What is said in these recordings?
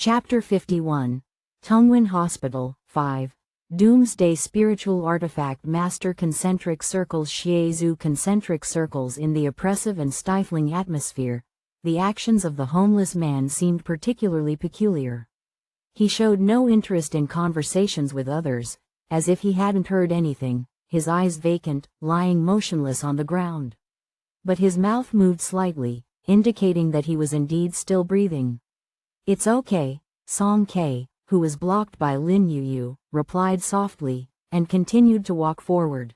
Chapter 51. Tungwin Hospital, 5. Doomsday Spiritual Artifact Master. Concentric circles. Shiezu. Concentric circles in the oppressive and stifling atmosphere. The actions of the homeless man seemed particularly peculiar. He showed no interest in conversations with others, as if he hadn't heard anything, his eyes vacant, lying motionless on the ground. But his mouth moved slightly, indicating that he was indeed still breathing. "It's okay," Song K, who was blocked by Lin Yu, replied softly, and continued to walk forward.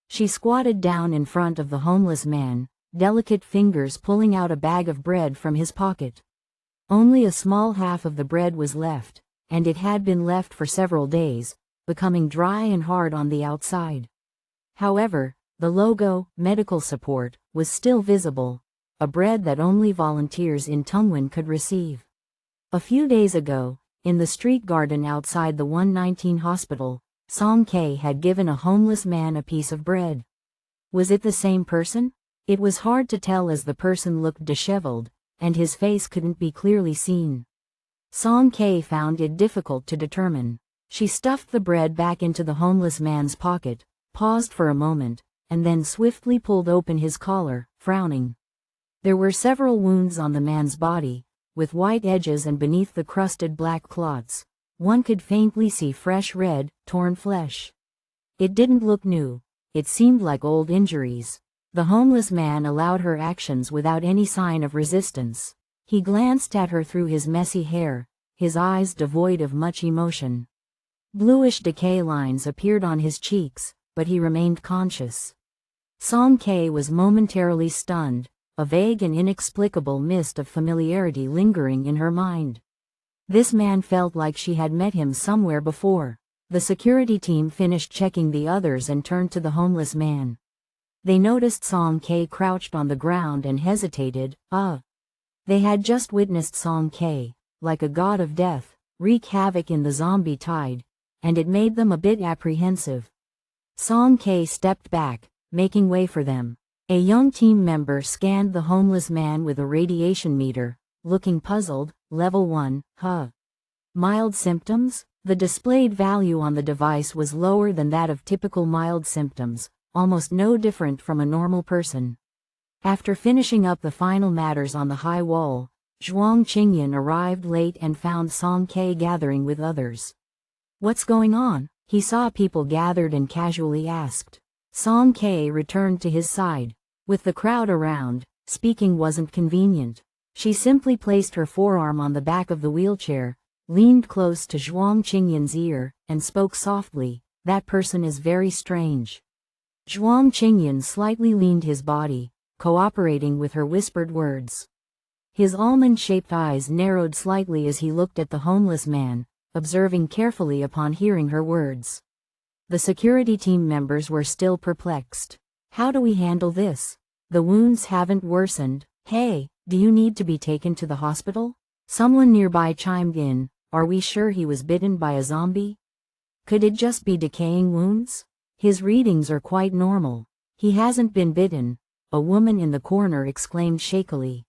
She squatted down in front of the homeless man, delicate fingers pulling out a bag of bread from his pocket. Only a small half of the bread was left, and it had been left for several days, becoming dry and hard on the outside. However, the logo, medical support, was still visible, a bread that only volunteers in Tungwin could receive. A few days ago, in the street garden outside the 119 hospital, Song K had given a homeless man a piece of bread. Was it the same person? It was hard to tell as the person looked disheveled, and his face couldn't be clearly seen. Song K found it difficult to determine. She stuffed the bread back into the homeless man's pocket, paused for a moment, and then swiftly pulled open his collar, frowning. There were several wounds on the man's body, with white edges, and beneath the crusted black clots, one could faintly see fresh red, torn flesh. It didn't look new. It seemed like old injuries. The homeless man allowed her actions without any sign of resistance. He glanced at her through his messy hair, his eyes devoid of much emotion. Bluish decay lines appeared on his cheeks, but he remained conscious. Song K was momentarily stunned, a vague and inexplicable mist of familiarity lingering in her mind. This man felt like she had met him somewhere before. The security team finished checking the others and turned to the homeless man. They noticed Song K crouched on the ground and hesitated. They had just witnessed Song K, like a god of death, wreak havoc in the zombie tide, and it made them a bit apprehensive. Song K stepped back, making way for them. A young team member scanned the homeless man with a radiation meter, looking puzzled. Level 1, Mild symptoms? The displayed value on the device was lower than that of typical mild symptoms, almost no different from a normal person. After finishing up the final matters on the high wall, Zhuang Qingyan arrived late and found Song K gathering with others. "What's going on?" He saw people gathered and casually asked. Song K returned to his side. With the crowd around, speaking wasn't convenient. She simply placed her forearm on the back of the wheelchair, leaned close to Zhuang Qingyan's ear, and spoke softly. "That person is very strange." Zhuang Qingyan slightly leaned his body, cooperating with her whispered words. His almond-shaped eyes narrowed slightly as he looked at the homeless man, observing carefully upon hearing her words. The security team members were still perplexed. "How do we handle this? The wounds haven't worsened." "Hey, do you need to be taken to the hospital?" Someone nearby chimed in. "Are we sure he was bitten by a zombie? Could it just be decaying wounds? His readings are quite normal." "He hasn't been bitten," a woman in the corner exclaimed shakily.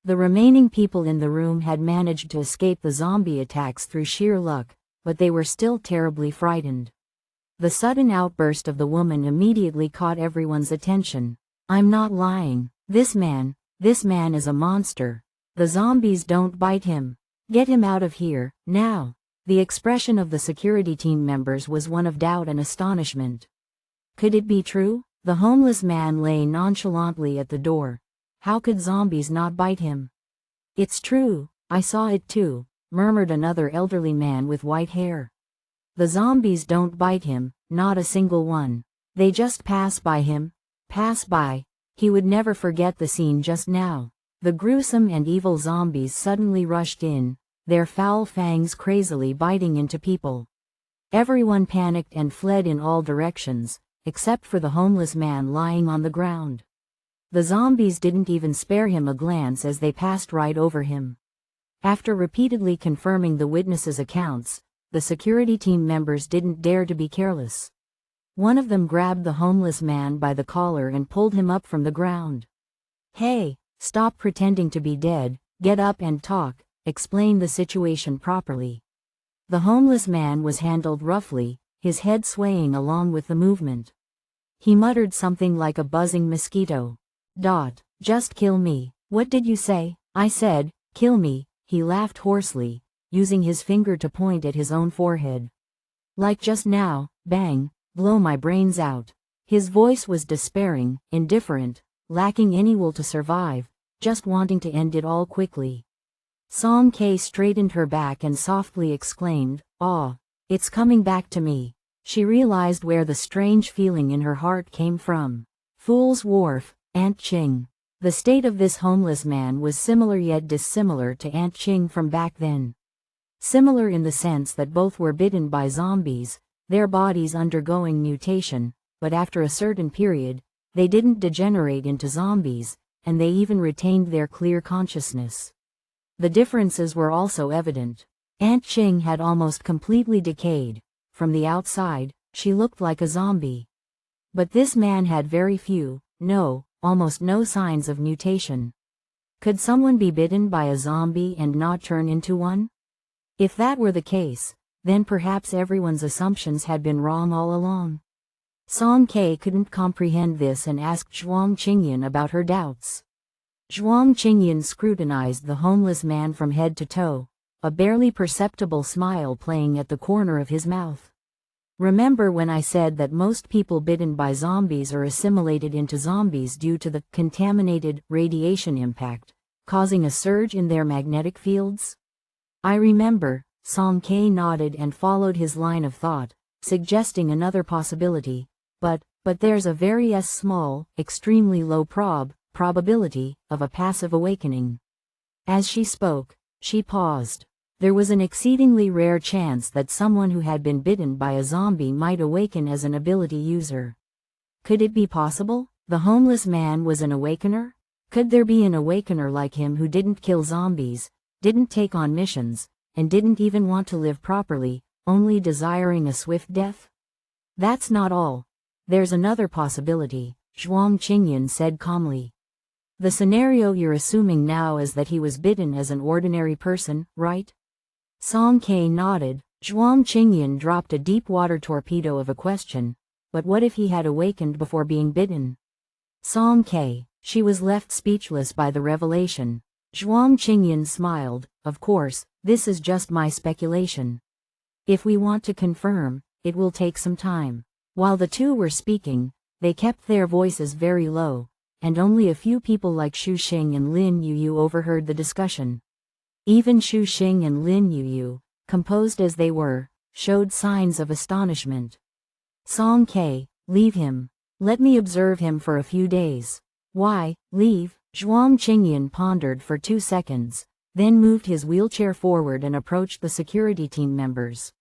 The remaining people in the room had managed to escape the zombie attacks through sheer luck, but they were still terribly frightened. The sudden outburst of the woman immediately caught everyone's attention. "I'm not lying. This man is a monster. The zombies don't bite him. Get him out of here, now." The expression of the security team members was one of doubt and astonishment. Could it be true? The homeless man lay nonchalantly at the door. How could zombies not bite him? "It's true, I saw it too," murmured another elderly man with white hair. "The zombies don't bite him, not a single one. They just pass by him. Pass by." He would never forget the scene just now. The gruesome and evil zombies suddenly rushed in, their foul fangs crazily biting into people. Everyone panicked and fled in all directions, except for the homeless man lying on the ground. The zombies didn't even spare him a glance as they passed right over him. After repeatedly confirming the witnesses' accounts, the security team members didn't dare to be careless. One of them grabbed the homeless man by the collar and pulled him up from the ground. "Hey, stop pretending to be dead, get up and talk," explain the situation properly. The homeless man was handled roughly, his head swaying along with the movement. He muttered something like a buzzing mosquito. Just kill me. What did you say? I said, kill me, he laughed hoarsely, using his finger to point at his own forehead. Like just now, bang, blow my brains out. His voice was despairing, indifferent, lacking any will to survive, just wanting to end it all quickly. Song K straightened her back and softly exclaimed, "Ah, it's coming back to me." She realized where the strange feeling in her heart came from. Fool's Wharf, Aunt Ching. The state of this homeless man was similar yet dissimilar to Aunt Ching from back then. Similar in the sense that both were bitten by zombies, their bodies undergoing mutation, but after a certain period, they didn't degenerate into zombies, and they even retained their clear consciousness. The differences were also evident. Aunt Ching had almost completely decayed. From the outside, she looked like a zombie. But this man had very few, almost no signs of mutation. Could someone be bitten by a zombie and not turn into one? If that were the case, then perhaps everyone's assumptions had been wrong all along. Song K couldn't comprehend this and asked Zhuang Qingyan about her doubts. Zhuang Qingyan scrutinized the homeless man from head to toe, a barely perceptible smile playing at the corner of his mouth. Remember when I said that most people bitten by zombies are assimilated into zombies due to the contaminated radiation impact, causing a surge in their magnetic fields? I remember. Song K nodded and followed his line of thought, suggesting another possibility, but there's a very small, extremely low probability of a passive awakening. As she spoke, she paused. There was an exceedingly rare chance that someone who had been bitten by a zombie might awaken as an ability user. Could it be possible? The homeless man was an awakener? Could there be an awakener like him who didn't kill zombies, didn't take on missions, and didn't even want to live properly, only desiring a swift death? That's not all. There's another possibility, Zhuang Qingyan said calmly. The scenario you're assuming now is that he was bitten as an ordinary person, right? Song K nodded. Zhuang Qingyan dropped a deep water torpedo of a question, but what if he had awakened before being bitten? Song K. She was left speechless by the revelation. Zhuang Qingyan smiled. Of course, this is just my speculation. If we want to confirm, it will take some time. While the two were speaking, they kept their voices very low, and only a few people like Xu Xing and Lin Yuyu overheard the discussion. Even Xu Xing and Lin Yuyu, composed as they were, showed signs of astonishment. Song K, leave him. Let me observe him for a few days. Why, leave? Zhuang Qingyan pondered for 2 seconds, then moved his wheelchair forward and approached the security team members.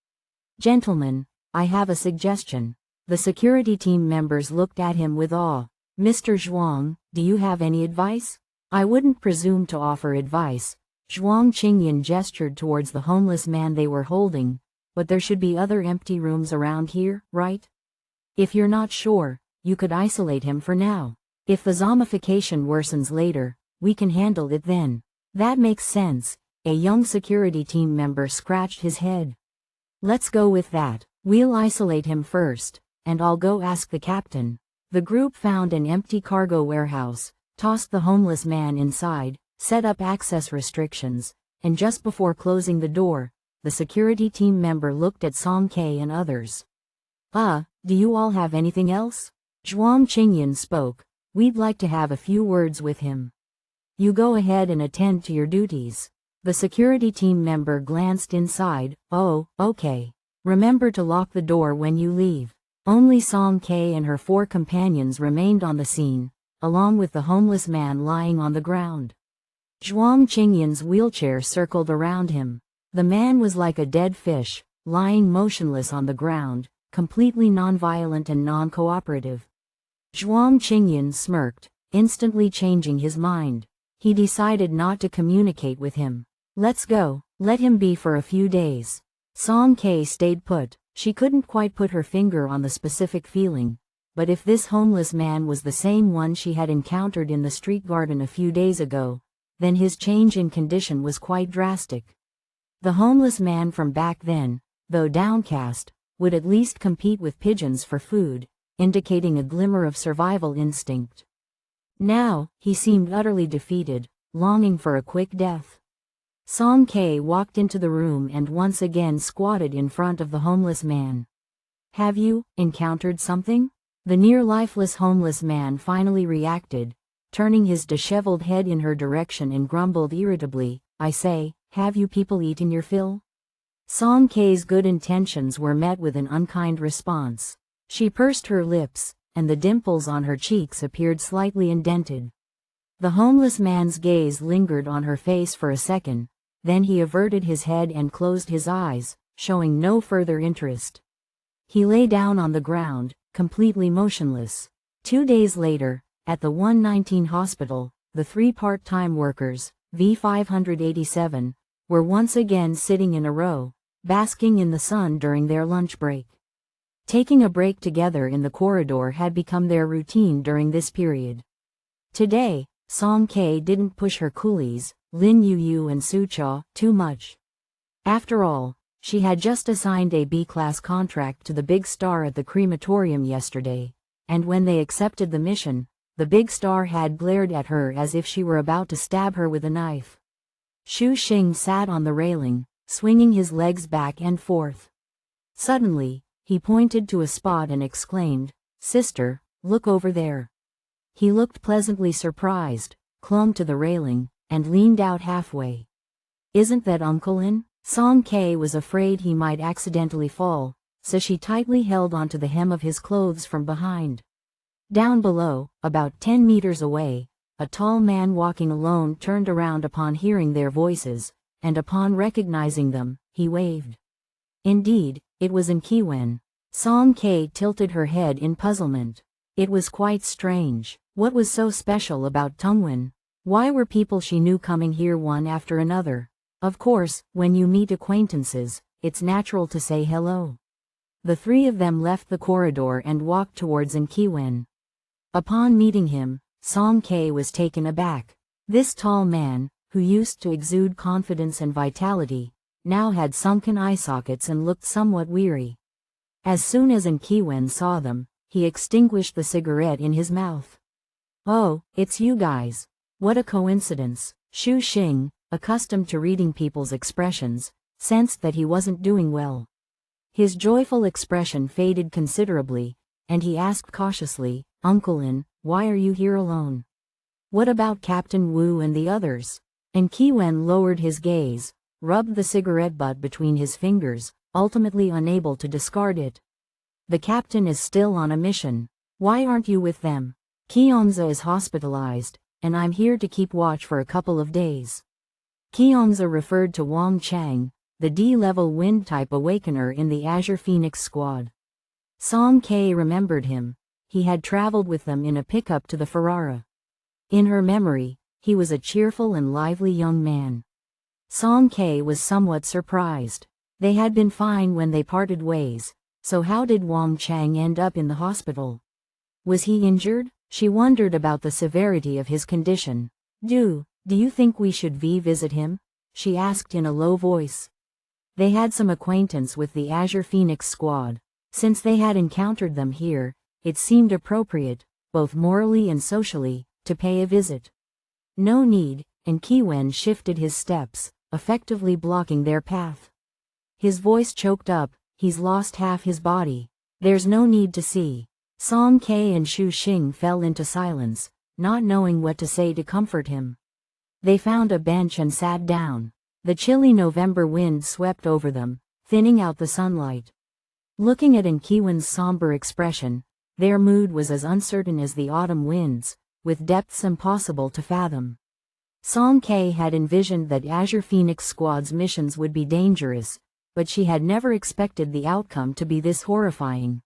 Gentlemen, I have a suggestion. The security team members looked at him with awe. Mr. Zhuang, do you have any advice? I wouldn't presume to offer advice. Zhuang Qingyan gestured towards the homeless man they were holding, but there should be other empty rooms around here, right? If you're not sure, you could isolate him for now. If the zombification worsens later, we can handle it then. That makes sense. A young security team member scratched his head. Let's go with that. We'll isolate him first, and I'll go ask the captain. The group found an empty cargo warehouse, tossed the homeless man inside, set up access restrictions, and just before closing the door, the security team member looked at Song K and others. Do you all have anything else? Zhuang Qingyan spoke. We'd like to have a few words with him. You go ahead and attend to your duties. The security team member glanced inside. Oh, okay. Remember to lock the door when you leave. Only Song K and her 4 companions remained on the scene, along with the homeless man lying on the ground. Zhuang Qingyan's wheelchair circled around him. The man was like a dead fish, lying motionless on the ground, completely non-violent and non-cooperative. Zhuang Qingyan smirked, instantly changing his mind. He decided not to communicate with him. Let's go, let him be for a few days. Song K stayed put. She couldn't quite put her finger on the specific feeling, but if this homeless man was the same one she had encountered in the street garden a few days ago, then his change in condition was quite drastic. The homeless man from back then, though downcast, would at least compete with pigeons for food, indicating a glimmer of survival instinct. Now, he seemed utterly defeated, longing for a quick death. Song K walked into the room and once again squatted in front of the homeless man. "Have you encountered something?" The near-lifeless homeless man finally reacted, turning his disheveled head in her direction and grumbled irritably, "I say, have you people eaten your fill?" Song K's good intentions were met with an unkind response. She pursed her lips, and the dimples on her cheeks appeared slightly indented. The homeless man's gaze lingered on her face for a second, then he averted his head and closed his eyes, showing no further interest. He lay down on the ground, completely motionless. 2 days later, at the 119 hospital, the 3 part-time workers, V587, were once again sitting in a row, basking in the sun during their lunch break. Taking a break together in the corridor had become their routine during this period. Today, Song K didn't push her coolies, Lin Yu and Su Cha, too much. After all, she had just assigned a B-class contract to the big star at the crematorium yesterday, and when they accepted the mission, the big star had glared at her as if she were about to stab her with a knife. Shu Xing sat on the railing, swinging his legs back and forth. Suddenly, he pointed to a spot and exclaimed, "Sister, look over there." He looked pleasantly surprised, clung to the railing, and leaned out halfway. "Isn't that Uncle Lin?" Song K was afraid he might accidentally fall, so she tightly held onto the hem of his clothes from behind. Down below, about 10 meters away, a tall man walking alone turned around upon hearing their voices, and upon recognizing them, he waved. Indeed, it was Nkiwen. Song K tilted her head in puzzlement. It was quite strange. What was so special about Tungwen? Why were people she knew coming here one after another? Of course, when you meet acquaintances, it's natural to say hello. The 3 of them left the corridor and walked towards Nkiwen. Upon meeting him, Song K was taken aback. This tall man, who used to exude confidence and vitality, now had sunken eye sockets and looked somewhat weary. As soon as Nkiwen saw them, he extinguished the cigarette in his mouth. "Oh, it's you guys. What a coincidence." Shu Xing, accustomed to reading people's expressions, sensed that he wasn't doing well. His joyful expression faded considerably, and he asked cautiously, "Uncle Lin, why are you here alone? What about Captain Wu and the others?" And Nkiwen lowered his gaze, rubbed the cigarette butt between his fingers, ultimately unable to discard it. "The captain is still on a mission. Why aren't you with them? Kyongza is hospitalized, and I'm here to keep watch for a couple of days." Kyongza referred to Wang Chang, the D-level wind-type awakener in the Azure Phoenix squad. Song K remembered him. He had traveled with them in a pickup to the Ferrara. In her memory, he was a cheerful and lively young man. Song K was somewhat surprised. They had been fine when they parted ways, so how did Wang Chang end up in the hospital? Was he injured? She wondered about the severity of his condition. Do you think we should visit him?" she asked in a low voice. They had some acquaintance with the Azure Phoenix squad. Since they had encountered them here, it seemed appropriate, both morally and socially, to pay a visit. "No need," and Nkiwen shifted his steps, effectively blocking their path. His voice choked up, "He's lost half his body. There's no need to see." Song K and Shu Xing fell into silence, not knowing what to say to comfort him. They found a bench and sat down. The chilly November wind swept over them, thinning out the sunlight. Looking at Nkiwen's somber expression, their mood was as uncertain as the autumn winds, with depths impossible to fathom. Song K had envisioned that Azure Phoenix Squad's missions would be dangerous, but she had never expected the outcome to be this horrifying.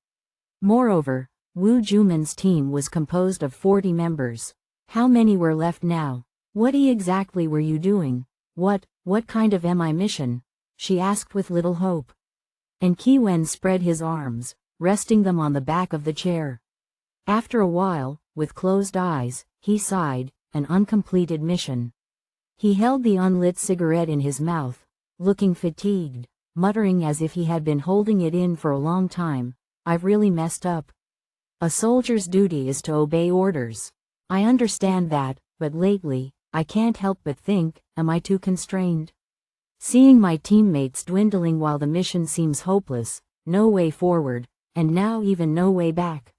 Moreover, Wu Juman's team was composed of 40 members. How many were left now? "What exactly were you doing? What kind of MI mission?" she asked with little hope. And Nkiwen spread his arms, resting them on the back of the chair. After a while, with closed eyes, he sighed, "An uncompleted mission." He held the unlit cigarette in his mouth, looking fatigued, muttering as if he had been holding it in for a long time, "I've really messed up. A soldier's duty is to obey orders. I understand that, but lately, I can't help but think, am I too constrained? Seeing my teammates dwindling while the mission seems hopeless, no way forward, and now even no way back.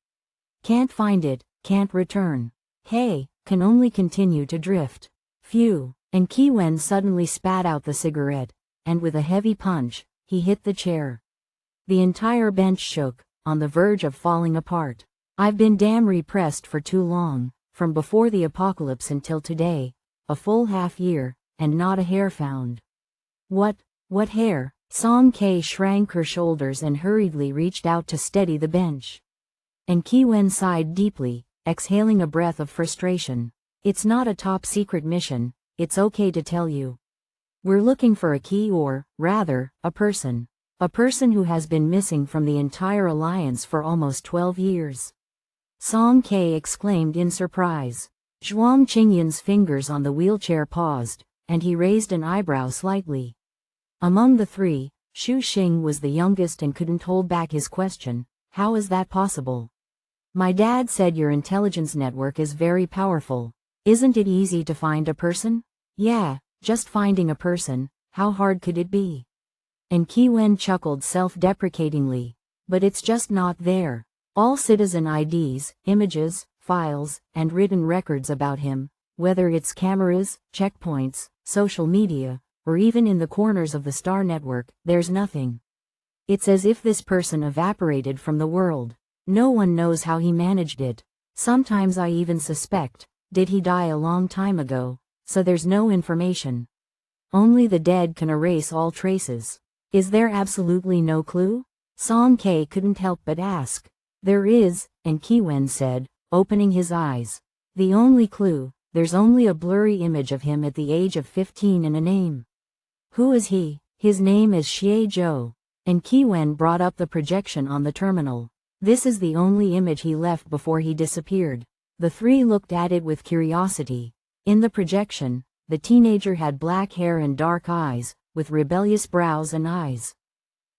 Can't find it, can't return. Hey, can only continue to drift. Phew." And Kiwen suddenly spat out the cigarette, and with a heavy punch, he hit the chair. The entire bench shook, on the verge of falling apart. "I've been damn repressed for too long, from before the apocalypse until today, a full half year, and not a hair found." What hair?" Song K shrank her shoulders and hurriedly reached out to steady the bench. And Kiwen sighed deeply, exhaling a breath of frustration. "It's not a top-secret mission, it's okay to tell you. We're looking for a key or, rather, a person. A person who has been missing from the entire alliance for almost 12 years. Song K exclaimed in surprise. Zhuang Qingyun's fingers on the wheelchair paused, and he raised an eyebrow slightly. Among the three, Xu Xing was the youngest and couldn't hold back his question, "How is that possible?" "My dad said your intelligence network is very powerful. Isn't it easy to find a person?" "Yeah, just finding a person, how hard could it be?" And Kiwen chuckled self-deprecatingly. "But it's just not there. All citizen IDs, images, files, and written records about him, whether it's cameras, checkpoints, social media, or even in the corners of the star network, there's nothing. It's as if this person evaporated from the world. No one knows how he managed it. Sometimes I even suspect, did he die a long time ago, so there's no information. Only the dead can erase all traces. Is there absolutely no clue?" Song K couldn't help but ask. "There is," and Kiwen said, opening his eyes. "The only clue, there's only a blurry image of him at the age of 15 and a name." "Who is he?" "His name is Xie Zhou." And Kiwen brought up the projection on the terminal. "This is the only image he left before he disappeared." The three looked at it with curiosity. In the projection, the teenager had black hair and dark eyes, with rebellious brows and eyes.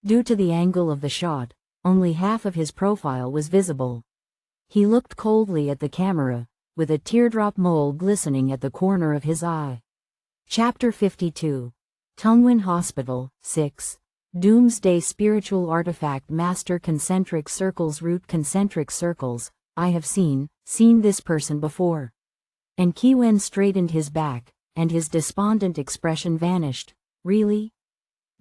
Due to the angle of the shot, only half of his profile was visible. He looked coldly at the camera, with a teardrop mole glistening at the corner of his eye. Chapter 52. Tungwin Hospital, 6. Doomsday Spiritual Artifact Master. Concentric circles. Root concentric circles. "I have seen this person before." And Kiwen straightened his back, and his despondent expression vanished. "Really?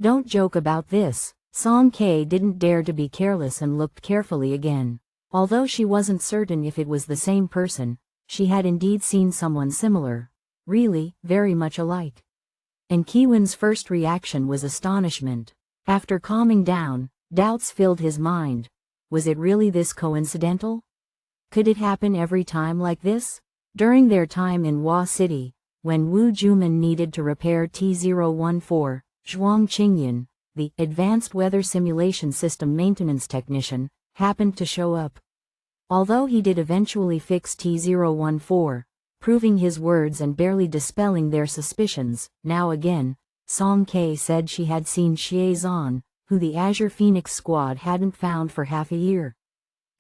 Don't joke about this." Song K didn't dare to be careless and looked carefully again. Although she wasn't certain if it was the same person, she had indeed seen someone similar. Really, very much alike. And Kiwen's first reaction was astonishment. After calming down, doubts filled his mind. Was it really this coincidental? Could it happen every time like this? During their time in Hua City, when Wu Juman needed to repair T-014, Zhuang Qingyun, the Advanced Weather Simulation System maintenance technician, happened to show up. Although he did eventually fix T-014, proving his words and barely dispelling their suspicions, now again, Song K said she had seen Xie Zhan, who the Azure Phoenix squad hadn't found for half a year.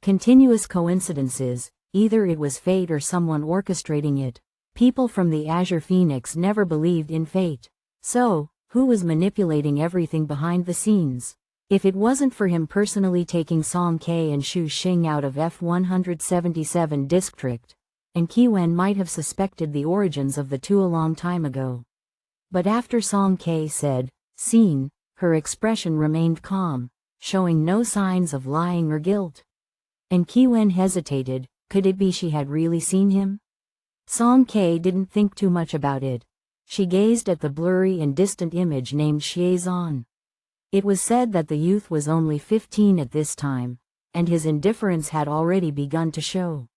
Continuous coincidences, either it was fate or someone orchestrating it. People from the Azure Phoenix never believed in fate. So, who was manipulating everything behind the scenes? If it wasn't for him personally taking Song K and Xu Xing out of F-177 district, and Kiwen might have suspected the origins of the two a long time ago. But after Song K said, "seen," her expression remained calm, showing no signs of lying or guilt. And Kiwen hesitated. Could it be she had really seen him? Song K didn't think too much about it. She gazed at the blurry and distant image named Xie Zhan. It was said that the youth was only 15 at this time, and his indifference had already begun to show.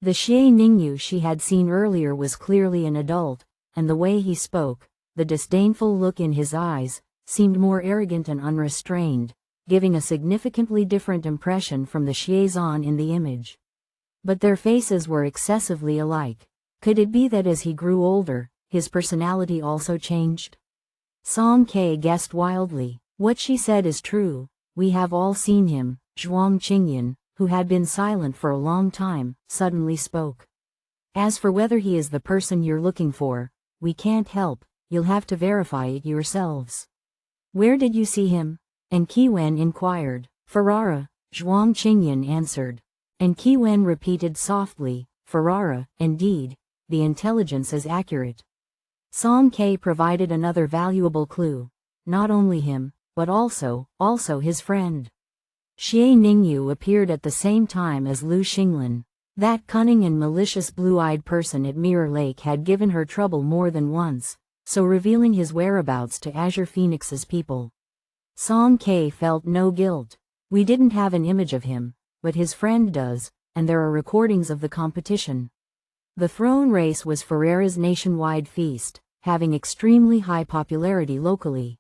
The Xie Ningyu she had seen earlier was clearly an adult, and the way he spoke, the disdainful look in his eyes, seemed more arrogant and unrestrained, giving a significantly different impression from the Xie Zhan in the image. But their faces were excessively alike. Could it be that as he grew older, his personality also changed? Song K guessed wildly. What she said is true. We have all seen him. Zhuang Qingyan, who had been silent for a long time, suddenly spoke. As for whether he is the person you're looking for, we can't help, you'll have to verify it yourselves. Where did you see him? And Qiwen inquired. Ferrara, Zhuang Qingyan answered. And Qiwen repeated softly, Ferrara, indeed, the intelligence is accurate. Song K provided another valuable clue. Not only him, but also his friend. Xie Ningyu appeared at the same time as Lu Xinglan. That cunning and malicious blue-eyed person at Mirror Lake had given her trouble more than once, so revealing his whereabouts to Azure Phoenix's people. Song K felt no guilt. We didn't have an image of him, but his friend does, and there are recordings of the competition. The throne race was Ferrera's nationwide feast, having extremely high popularity locally.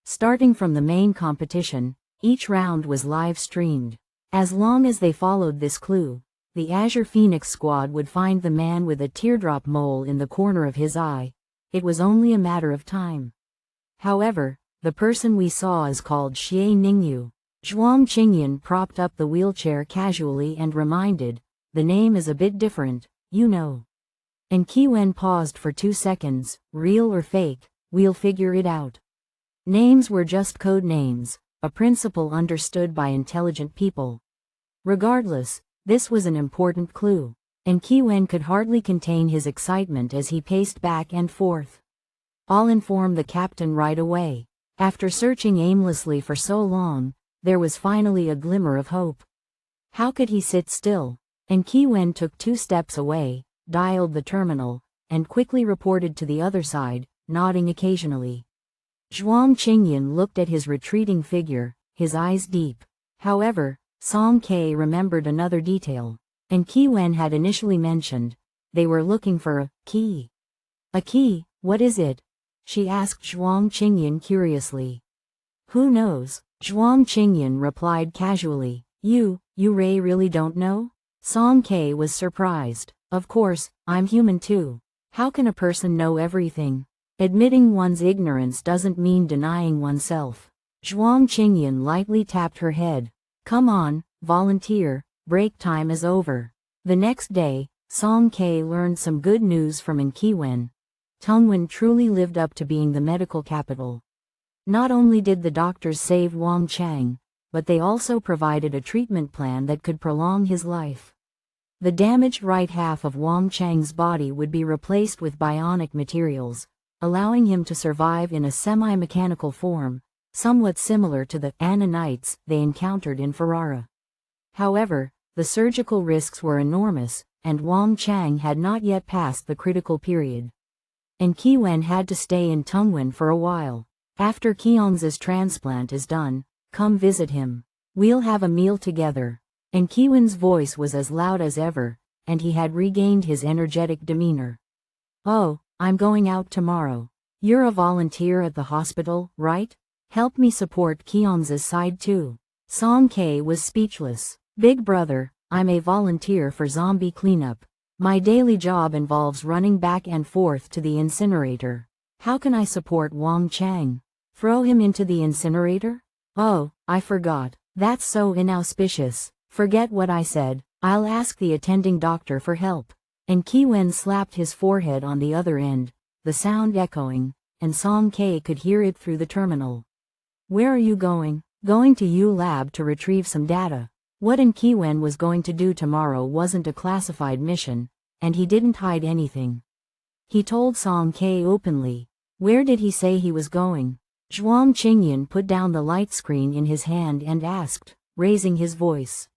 Starting from the main competition, each round was live-streamed. As long as they followed this clue, the Azure Phoenix squad would find the man with a teardrop mole in the corner of his eye. It was only a matter of time. However, the person we saw is called Xie Ningyu. Zhuang Qingyan propped up the wheelchair casually and reminded, the name is a bit different, you know. And Qiwen paused for 2 seconds, real or fake, we'll figure it out. Names were just code names, a principle understood by intelligent people. Regardless, this was an important clue, and Qiwen could hardly contain his excitement as he paced back and forth. I'll inform the captain right away. After searching aimlessly for so long, there was finally a glimmer of hope. How could he sit still? And Qiwen took 2 steps away, dialed the terminal, and quickly reported to the other side, nodding occasionally. Zhuang Qingyan looked at his retreating figure, his eyes deep. However, Song K remembered another detail, and Qiwen had initially mentioned. They were looking for a key. A key, what is it? She asked Zhuang Qingyan curiously. Who knows? Zhuang Qingyan replied casually. You really don't know? Song K was surprised. Of course, I'm human too. How can a person know everything? Admitting one's ignorance doesn't mean denying oneself. Zhuang Qingyan lightly tapped her head. Come on, volunteer, break time is over. The next day, Song K learned some good news from Qiwen. Tongwen truly lived up to being the medical capital. Not only did the doctors save Wang Chang, but they also provided a treatment plan that could prolong his life. The damaged right half of Wang Chang's body would be replaced with bionic materials, allowing him to survive in a semi-mechanical form, somewhat similar to the Ananites they encountered in Ferrara. However, the surgical risks were enormous, and Wang Chang had not yet passed the critical period. And Qiwen had to stay in Tongwen for a while. After Qiong's transplant is done, come visit him. We'll have a meal together. And Qiwen's voice was as loud as ever, and he had regained his energetic demeanor. Oh, I'm going out tomorrow. You're a volunteer at the hospital, right? Help me support Qiong's side too. Song K was speechless. Big brother, I'm a volunteer for zombie cleanup. My daily job involves running back and forth to the incinerator. How can I support Wang Chang? Throw him into the incinerator? Oh, I forgot. That's so inauspicious. Forget what I said. I'll ask the attending doctor for help. And Qiwen slapped his forehead on the other end, the sound echoing, and Song K could hear it through the terminal. Where are you going? Going to U Lab to retrieve some data. What Qiwen was going to do tomorrow wasn't a classified mission, and he didn't hide anything. He told Song K openly. Where did he say he was going? Zhuang Qingyan put down the light screen in his hand and asked, raising his voice.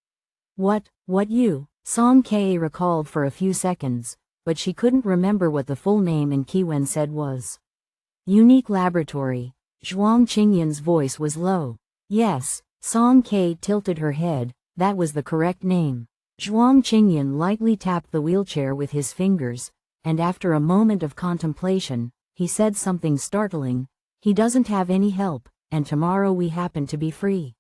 What you? Song K recalled for a few seconds, but she couldn't remember what the full name Qiwen said was. Unique Laboratory. Zhuang Qingyan's voice was low. Yes, Song K tilted her head, that was the correct name. Zhuang Qingyan lightly tapped the wheelchair with his fingers, and after a moment of contemplation, he said something startling. He doesn't have any help, and tomorrow we happen to be free.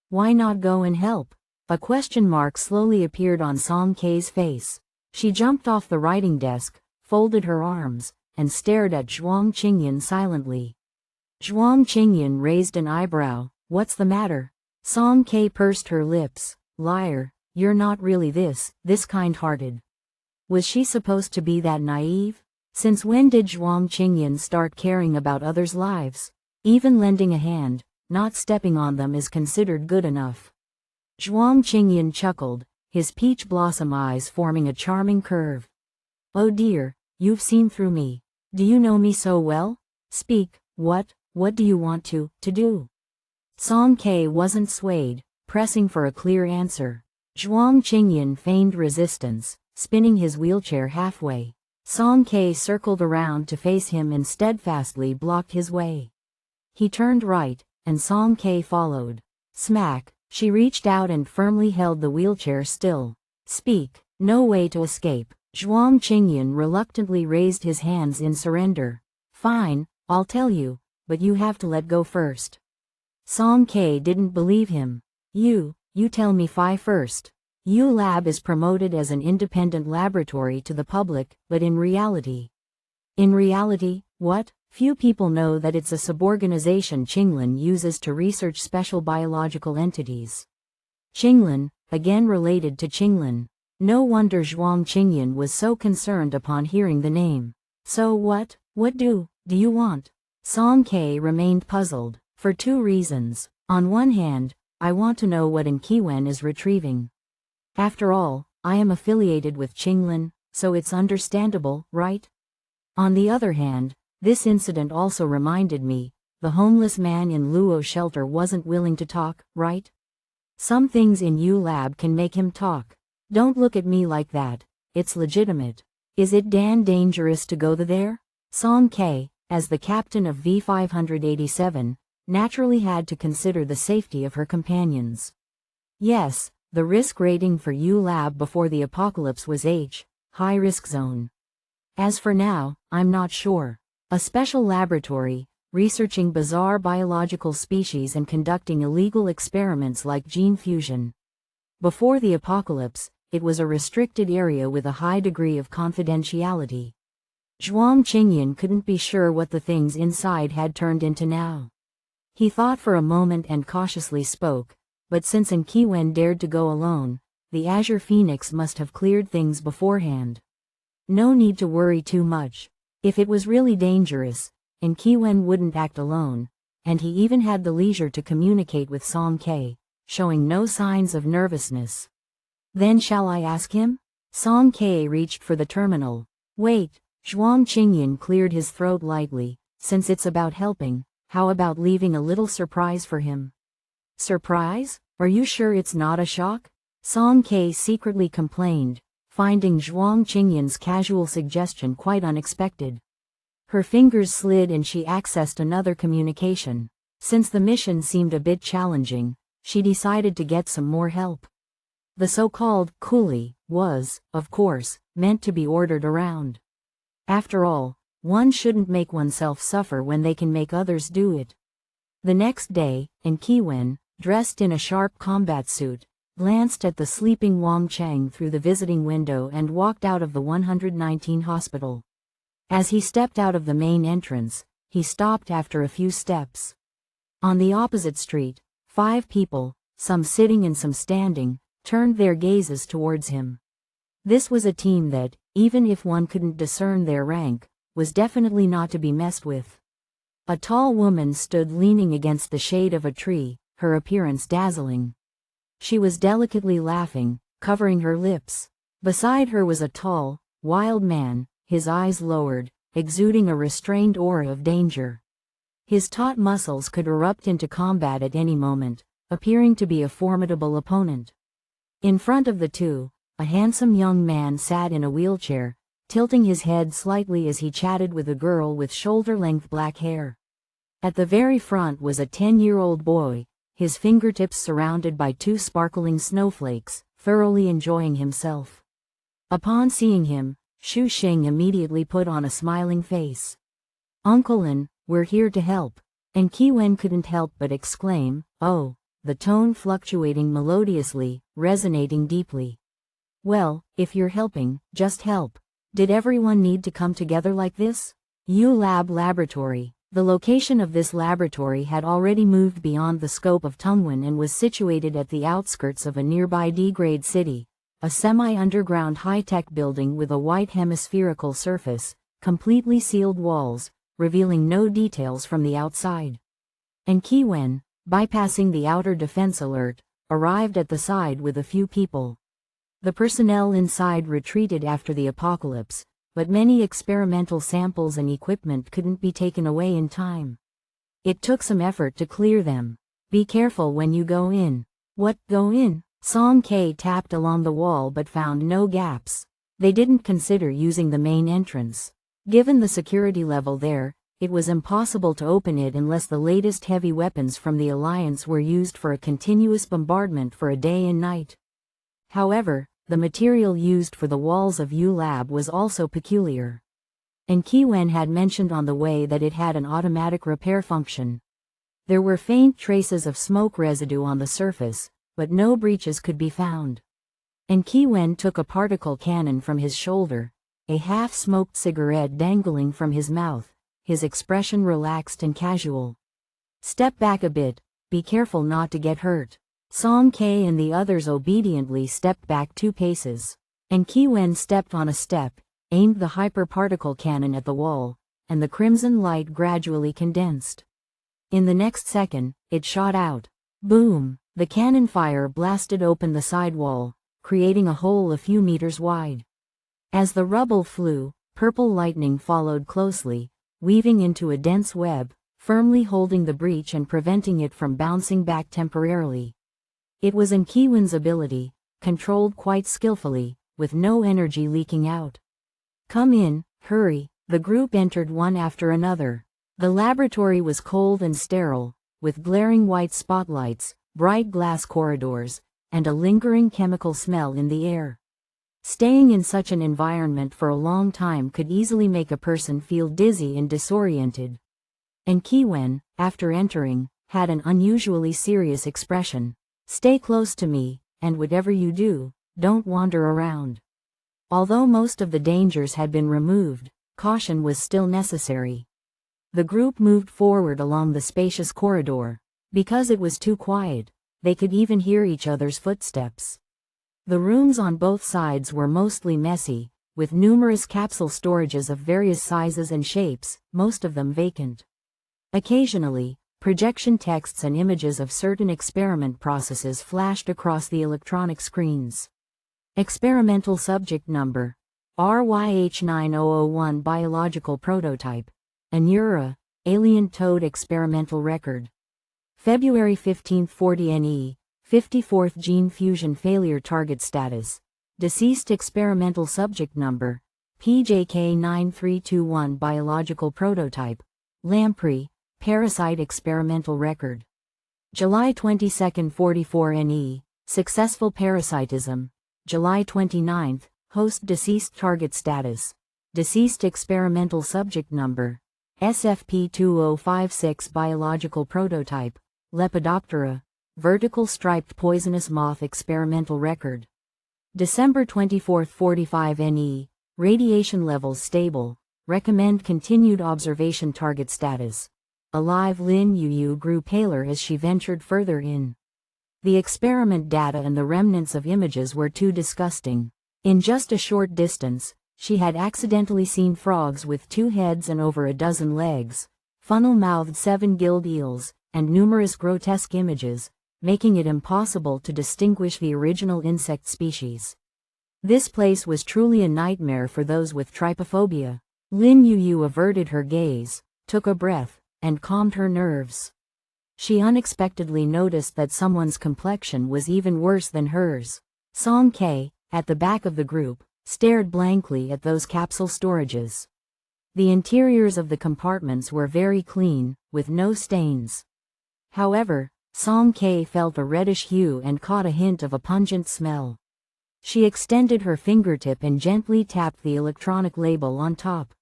Why not go and help? A question mark slowly appeared on Song K's face. She jumped off the writing desk, folded her arms, and stared at Zhuang Qingyan silently. Zhuang Qingyan raised an eyebrow. What's the matter? Song K pursed her lips. Liar, you're not really this kind-hearted. Was she supposed to be that naive? Since when did Zhuang Qingyan start caring about others' lives? Even lending a hand, not stepping on them is considered good enough. Zhuang Qingyan chuckled, his peach blossom eyes forming a charming curve. Oh dear, you've seen through me. Do you know me so well? Speak, what do you want to do? Song K wasn't swayed, pressing for a clear answer. Zhuang Qingyan feigned resistance, spinning his wheelchair halfway. Song K circled around to face him and steadfastly blocked his way. He turned right, and Song K followed. Smack, she reached out and firmly held the wheelchair still. Speak, no way to escape. Zhuang Qingyan reluctantly raised his hands in surrender. Fine, I'll tell you, but you have to let go first. Song K didn't believe him. You tell me first. U-Lab is promoted as an independent laboratory to the public, but in reality, what? Few people know that it's a suborganization Qinglan uses to research special biological entities. Qinglan, again related to Qinglan. No wonder Zhuang Qingyan was so concerned upon hearing the name. So what do you want? Song K remained puzzled, for two reasons. On one hand, I want to know what Nqiwen is retrieving. After all, I am affiliated with Qinglan, so it's understandable, right? On the other hand, this incident also reminded me, the homeless man in Luo shelter wasn't willing to talk, right? Some things in U-Lab can make him talk. Don't look at me like that, it's legitimate. Is it dangerous to go there? Song K, as the captain of V-587, naturally had to consider the safety of her companions. Yes, the risk rating for U-Lab before the apocalypse was H, high risk zone. As for now, I'm not sure. A special laboratory, researching bizarre biological species and conducting illegal experiments like gene fusion. Before the apocalypse, it was a restricted area with a high degree of confidentiality. Zhuang Qingyan couldn't be sure what the things inside had turned into now. He thought for a moment and cautiously spoke, but since Nqiwen dared to go alone, the Azure Phoenix must have cleared things beforehand. No need to worry too much. If it was really dangerous, Nqiwen wouldn't act alone, and he even had the leisure to communicate with Song K, showing no signs of nervousness. Then shall I ask him? Song K reached for the terminal. Wait, Zhuang Qingyan cleared his throat lightly. Since it's about helping, how about leaving a little surprise for him? Surprise? Are you sure it's not a shock? Song K secretly complained, finding Zhuang Qingyan's casual suggestion quite unexpected. Her fingers slid and she accessed another communication. Since the mission seemed a bit challenging, she decided to get some more help. The so-called coolie was, of course, meant to be ordered around. After all, one shouldn't make oneself suffer when they can make others do it. The next day, Nqiwen, dressed in a sharp combat suit, glanced at the sleeping Wang Cheng through the visiting window and walked out of the 119 hospital. As he stepped out of the main entrance, he stopped after a few steps. On the opposite street, 5 people, some sitting and some standing, turned their gazes towards him. This was a team that, even if one couldn't discern their rank, was definitely not to be messed with. A tall woman stood leaning against the shade of a tree, her appearance dazzling. She was delicately laughing, covering her lips. Beside her was a tall, wild man, his eyes lowered, exuding a restrained aura of danger. His taut muscles could erupt into combat at any moment, appearing to be a formidable opponent. In front of the two, a handsome young man sat in a wheelchair, tilting his head slightly as he chatted with a girl with shoulder-length black hair. At the very front was a 10-year-old boy, his fingertips surrounded by 2 sparkling snowflakes, thoroughly enjoying himself. Upon seeing him, Xu Xing immediately put on a smiling face. Uncle An, we're here to help. And Nqiwen couldn't help but exclaim, oh, the tone fluctuating melodiously, resonating deeply. Well, if you're helping, just help. Did everyone need to come together like this? U-Lab Laboratory. The location of this laboratory had already moved beyond the scope of Tungwan and was situated at the outskirts of a nearby D-grade city, a semi-underground high-tech building with a white hemispherical surface, completely sealed walls, revealing no details from the outside. And Kiwen, bypassing the outer defense alert, arrived at the side with a few people. The personnel inside retreated after the apocalypse, but many experimental samples and equipment couldn't be taken away in time. It took some effort to clear them. Be careful when you go in. What, go in? Song K tapped along the wall but found no gaps. They didn't consider using the main entrance. Given the security level there, it was impossible to open it unless the latest heavy weapons from the Alliance were used for a continuous bombardment for a day and night. However, the material used for the walls of U-Lab was also peculiar. And Kiwen had mentioned on the way that it had an automatic repair function. There were faint traces of smoke residue on the surface, but no breaches could be found. And Kiwen took a particle cannon from his shoulder, a half-smoked cigarette dangling from his mouth, his expression relaxed and casual. Step back a bit, be careful not to get hurt. Song K and the others obediently stepped back 2 paces. And Kiwen stepped on a step, aimed the hyper-particle cannon at the wall, and the crimson light gradually condensed. In the next second, it shot out. Boom! The cannon fire blasted open the side wall, creating a hole a few meters wide. As the rubble flew, purple lightning followed closely, weaving into a dense web, firmly holding the breach and preventing it from bouncing back temporarily. It was Kiwen's ability, controlled quite skillfully, with no energy leaking out. Come in, hurry. The group entered one after another. The laboratory was cold and sterile, with glaring white spotlights, bright glass corridors, and a lingering chemical smell in the air. Staying in such an environment for a long time could easily make a person feel dizzy and disoriented. And Kiwen, after entering, had an unusually serious expression. Stay close to me, and whatever you do, don't wander around. Although most of the dangers had been removed, caution was still necessary. The group moved forward along the spacious corridor. Because it was too quiet, they could even hear each other's footsteps. The rooms on both sides were mostly messy, with numerous capsule storages of various sizes and shapes, most of them vacant. Occasionally, projection texts and images of certain experiment processes flashed across the electronic screens. Experimental subject number: RYH9001 biological prototype. Anura, alien toad experimental record. February 15, 40 NE, 54th gene fusion failure target status. Deceased experimental subject number: PJK9321 biological prototype. Lamprey, parasite experimental record. July 22, 44 NE, successful parasitism. July 29, host deceased target status. Deceased experimental subject number: SFP2056 biological prototype. Lepidoptera, vertical striped poisonous moth experimental record. December 24, 45 NE, radiation levels stable. Recommend continued observation target status. Alive Lin Yu grew paler as she ventured further in. The experiment data and the remnants of images were too disgusting. In just a short distance, she had accidentally seen frogs with 2 heads and over a dozen legs, funnel-mouthed 7-gilled eels, and numerous grotesque images, making it impossible to distinguish the original insect species. This place was truly a nightmare for those with trypophobia. Lin Yu averted her gaze, took a breath, and calmed her nerves. She unexpectedly noticed that someone's complexion was even worse than hers. Song K, at the back of the group, stared blankly at those capsule storages. The interiors of the compartments were very clean, with no stains. However, Song K felt a reddish hue and caught a hint of a pungent smell. She extended her fingertip and gently tapped the electronic label on top.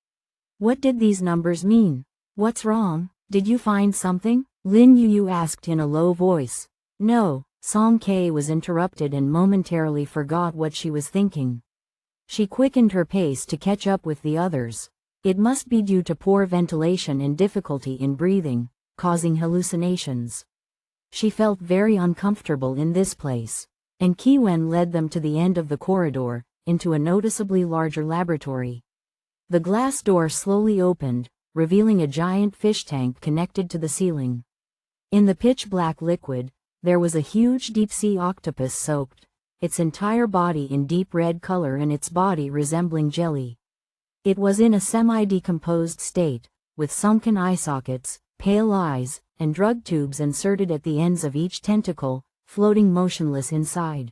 What did these numbers mean? What's wrong? Did you find something? Lin Yu asked in a low voice. No, Song K was interrupted and momentarily forgot what she was thinking. She quickened her pace to catch up with the others. It must be due to poor ventilation and difficulty in breathing, causing hallucinations. She felt very uncomfortable in this place, and Kiwen led them to the end of the corridor, into a noticeably larger laboratory. The glass door slowly opened, revealing a giant fish tank connected to the ceiling. In the pitch-black liquid, there was a huge deep-sea octopus soaked, its entire body in deep red color and its body resembling jelly. It was in a semi-decomposed state, with sunken eye sockets, pale eyes, and drug tubes inserted at the ends of each tentacle, floating motionless inside.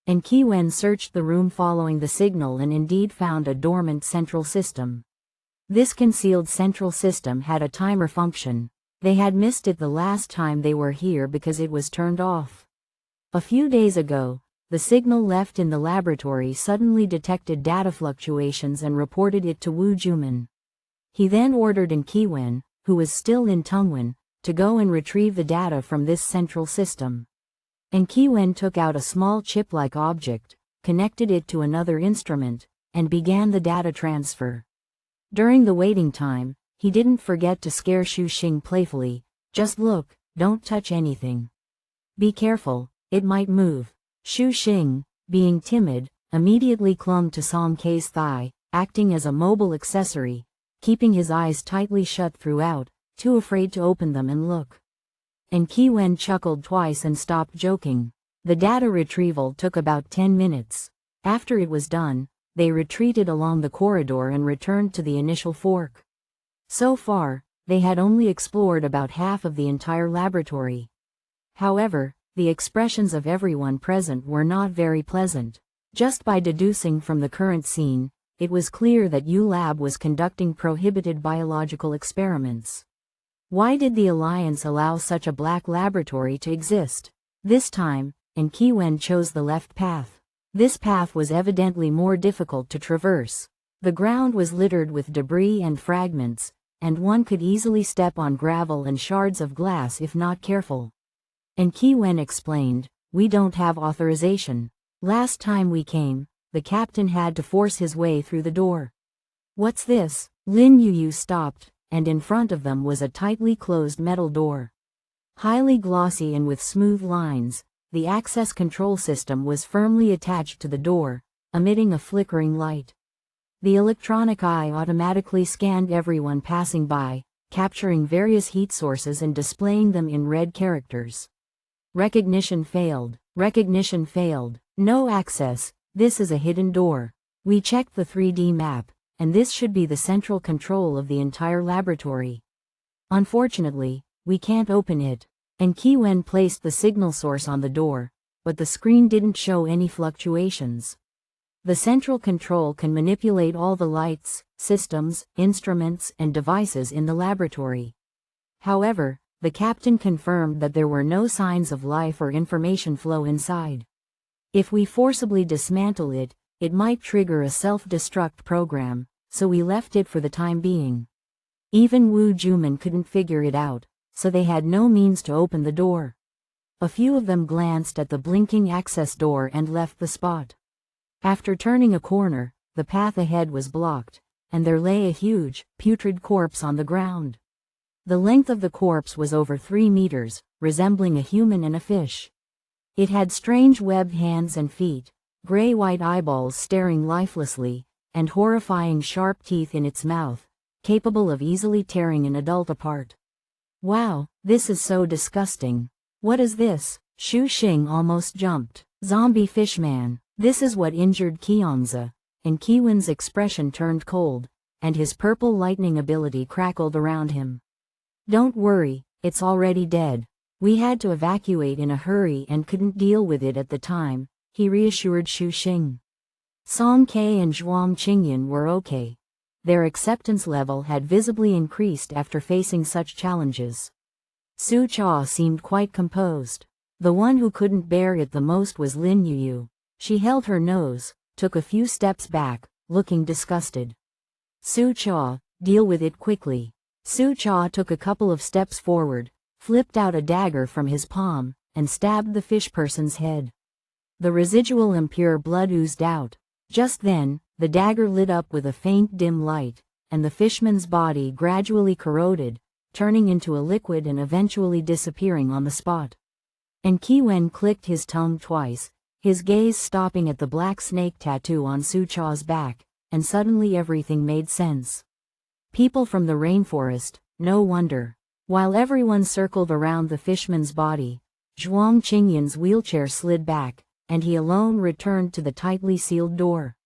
And Kiwen searched the room following the signal and indeed found a dormant central system. This concealed central system had a timer function. They had missed it the last time they were here because it was turned off. A few days ago, the signal left in the laboratory suddenly detected data fluctuations and reported it to Wu Juman. He then ordered Kiwen, who was still in Tungwen, to go and retrieve the data from this central system. And Kiwen took out a small chip-like object, connected it to another instrument, and began the data transfer. During the waiting time, he didn't forget to scare Shu Xing playfully. Just look, don't touch anything. Be careful, it might move. Shu Xing, being timid, immediately clung to Song Kei's thigh, acting as a mobile accessory, keeping his eyes tightly shut throughout, too afraid to open them and look. And Kiwen chuckled twice and stopped joking. The data retrieval took about 10 minutes. After it was done, they retreated along the corridor and returned to the initial fork. So far, they had only explored about half of the entire laboratory. However, the expressions of everyone present were not very pleasant. Just by deducing from the current scene, it was clear that U-Lab was conducting prohibited biological experiments. Why did the Alliance allow such a black laboratory to exist? This time, and Kiwen chose the left path. This path was evidently more difficult to traverse. The ground was littered with debris and fragments, and one could easily step on gravel and shards of glass if not careful. And Kiwen explained, "We don't have authorization. Last time we came, the captain had to force his way through the door." "What's this?" Lin Yu stopped, and in front of them was a tightly closed metal door. Highly glossy and with smooth lines, the access control system was firmly attached to the door, emitting a flickering light. The electronic eye automatically scanned everyone passing by, capturing various heat sources and displaying them in red characters. Recognition failed. Recognition failed. No access. This is a hidden door. We checked the 3D map, and this should be the central control of the entire laboratory. Unfortunately, we can't open it. And Kiwen placed the signal source on the door, but the screen didn't show any fluctuations. The central control can manipulate all the lights, systems, instruments, and devices in the laboratory. However, the captain confirmed that there were no signs of life or information flow inside. If we forcibly dismantle it, it might trigger a self-destruct program, so we left it for the time being. Even Wu Juman couldn't figure it out, so they had no means to open the door. A few of them glanced at the blinking access door and left the spot. After turning a corner, the path ahead was blocked, and there lay a huge, putrid corpse on the ground. The length of the corpse was over 3 meters, resembling a human and a fish. It had strange webbed hands and feet, gray-white eyeballs staring lifelessly, and horrifying sharp teeth in its mouth, capable of easily tearing an adult apart. "Wow, this is so disgusting. What is this?" Shu Xing almost jumped. "Zombie fishman. This is what injured Kianza." And Kiwen's expression turned cold, and his purple lightning ability crackled around him. "Don't worry, it's already dead. We had to evacuate in a hurry and couldn't deal with it at the time," he reassured Shu Xing. Song Kei and Zhuang Qingyan were okay. Their acceptance level had visibly increased after facing such challenges. Su Cha seemed quite composed. The one who couldn't bear it the most was Lin Yu. She held her nose, took a few steps back, looking disgusted. "Su Cha, deal with it quickly." Su Cha took a couple of steps forward, flipped out a dagger from his palm, and stabbed the fish person's head. The residual impure blood oozed out. Just then, the dagger lit up with a faint dim light, and the fishman's body gradually corroded, turning into a liquid and eventually disappearing on the spot. And Kiwen clicked his tongue twice, his gaze stopping at the black snake tattoo on Sucha's back, and suddenly everything made sense. People from the rainforest, no wonder. While everyone circled around the fishman's body, Zhuang Qingyan's wheelchair slid back, and he alone returned to the tightly sealed door.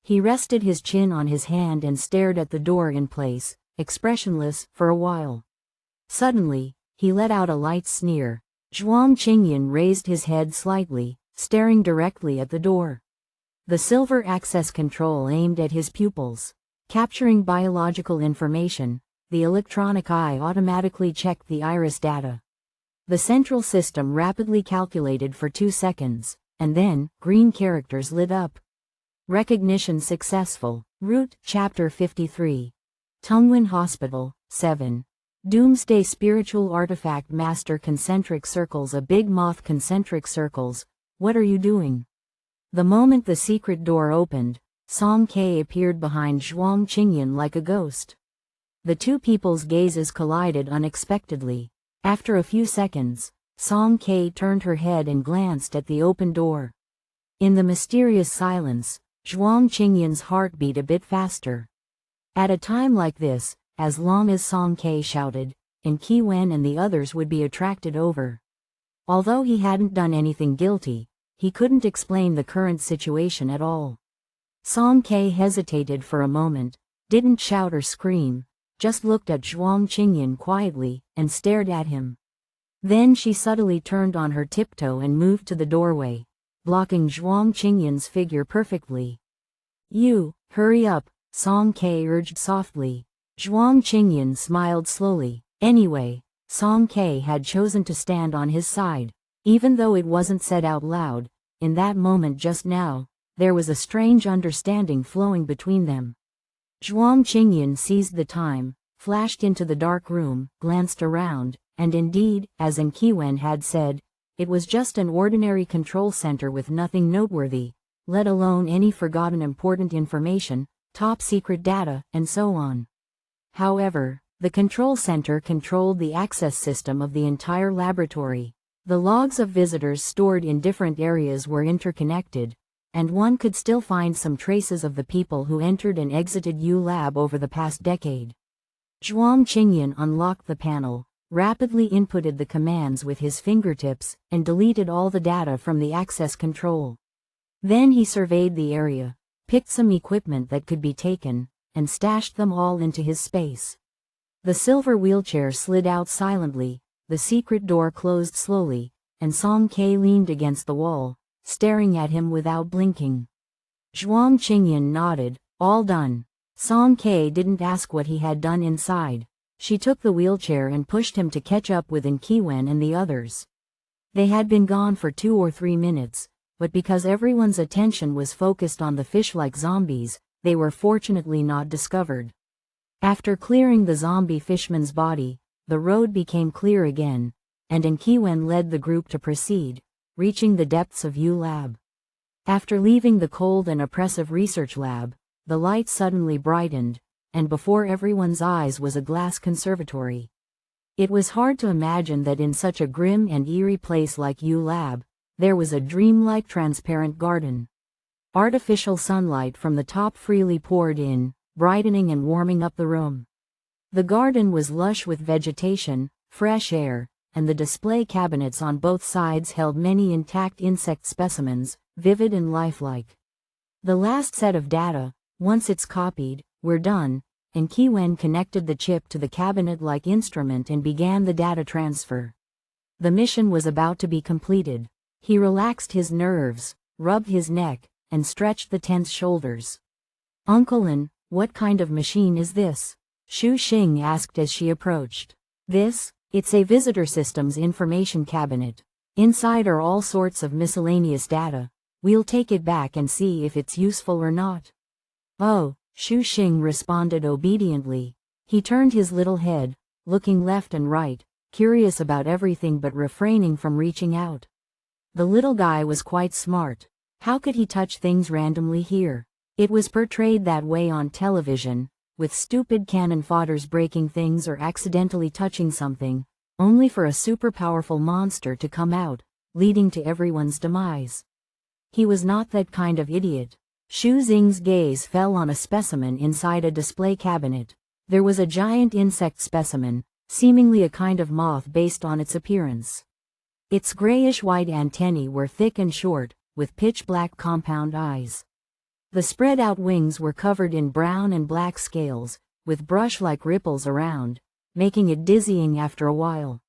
He rested his chin on his hand and stared at the door in place, expressionless, for a while. Suddenly, he let out a light sneer. Zhuang Qingyan raised his head slightly, staring directly at the door. The silver access control aimed at his pupils. Capturing biological information, the electronic eye automatically checked the iris data. The central system rapidly calculated for 2 seconds, and then, green characters lit up. Recognition successful. Route, Chapter 53. Tongwen Hospital, 7. Doomsday Spiritual Artifact Master. Concentric circles. A big moth. Concentric circles. What are you doing? The moment the secret door opened, Song Ke appeared behind Zhuang Qingyan like a ghost. The two people's gazes collided unexpectedly. After a few seconds, Song Ke turned her head and glanced at the open door. In the mysterious silence, Zhuang Qingyan's heart beat a bit faster. At a time like this, as long as Song Ke shouted, and Kiwen and the others would be attracted over. Although he hadn't done anything guilty, he couldn't explain the current situation at all. Song Ke hesitated for a moment, didn't shout or scream, just looked at Zhuang Qingyan quietly, and stared at him. Then she subtly turned on her tiptoe and moved to the doorway, blocking Zhuang Qingyan's figure perfectly. You, hurry up, Song Ke urged softly. Zhuang Qingyan smiled slowly. Anyway, Song Ke had chosen to stand on his side, even though it wasn't said out loud. In that moment just now, there was a strange understanding flowing between them. Zhuang Qingyan seized the time, flashed into the dark room, glanced around, and indeed, as Kiwen had said, it was just an ordinary control center with nothing noteworthy, let alone any forgotten important information, top secret data, and so on. However, the control center controlled the access system of the entire laboratory. The logs of visitors stored in different areas were interconnected, and one could still find some traces of the people who entered and exited U Lab over the past decade. Zhuang Qingyan unlocked the panel, rapidly inputted the commands with his fingertips, and deleted all the data from the access control. Then he surveyed the area, picked some equipment that could be taken, and stashed them all into his space. The silver wheelchair slid out silently, the secret door closed slowly, and Song Ke leaned against the wall, staring at him without blinking. Zhuang Qingyan nodded, all done. Song Ke didn't ask what he had done inside. She took the wheelchair and pushed him to catch up with Kiwen and the others. They had been gone for 2 or 3 minutes, but because everyone's attention was focused on the fish-like zombies, they were fortunately not discovered. After clearing the zombie fishman's body, the road became clear again, and Kiwen led the group to proceed, reaching the depths of U Lab. After leaving the cold and oppressive research lab, the light suddenly brightened, and before everyone's eyes was a glass conservatory. It was hard to imagine that in such a grim and eerie place like U Lab, there was a dreamlike transparent garden. Artificial sunlight from the top freely poured in, brightening and warming up the room. The garden was lush with vegetation, fresh air, and the display cabinets on both sides held many intact insect specimens, vivid and lifelike. The last set of data, once it's copied, were done, and Kiwen connected the chip to the cabinet-like instrument and began the data transfer. The mission was about to be completed. He relaxed his nerves, rubbed his neck, and stretched the tense shoulders. Uncle An, what kind of machine is this? Shu Xing asked as she approached. It's a visitor systems information cabinet. Inside are all sorts of miscellaneous data. We'll take it back and see if it's useful or not. Oh, Shu Xing responded obediently. He turned his little head, looking left and right, curious about everything but refraining from reaching out. The little guy was quite smart. How could he touch things randomly here? It was portrayed that way on television, with stupid cannon fodders breaking things or accidentally touching something, only for a super-powerful monster to come out, leading to everyone's demise. He was not that kind of idiot. Xu Xing's gaze fell on a specimen inside a display cabinet. There was a giant insect specimen, seemingly a kind of moth based on its appearance. Its grayish-white antennae were thick and short, with pitch-black compound eyes. The spread-out wings were covered in brown and black scales, with brush-like ripples around, making it dizzying after a while.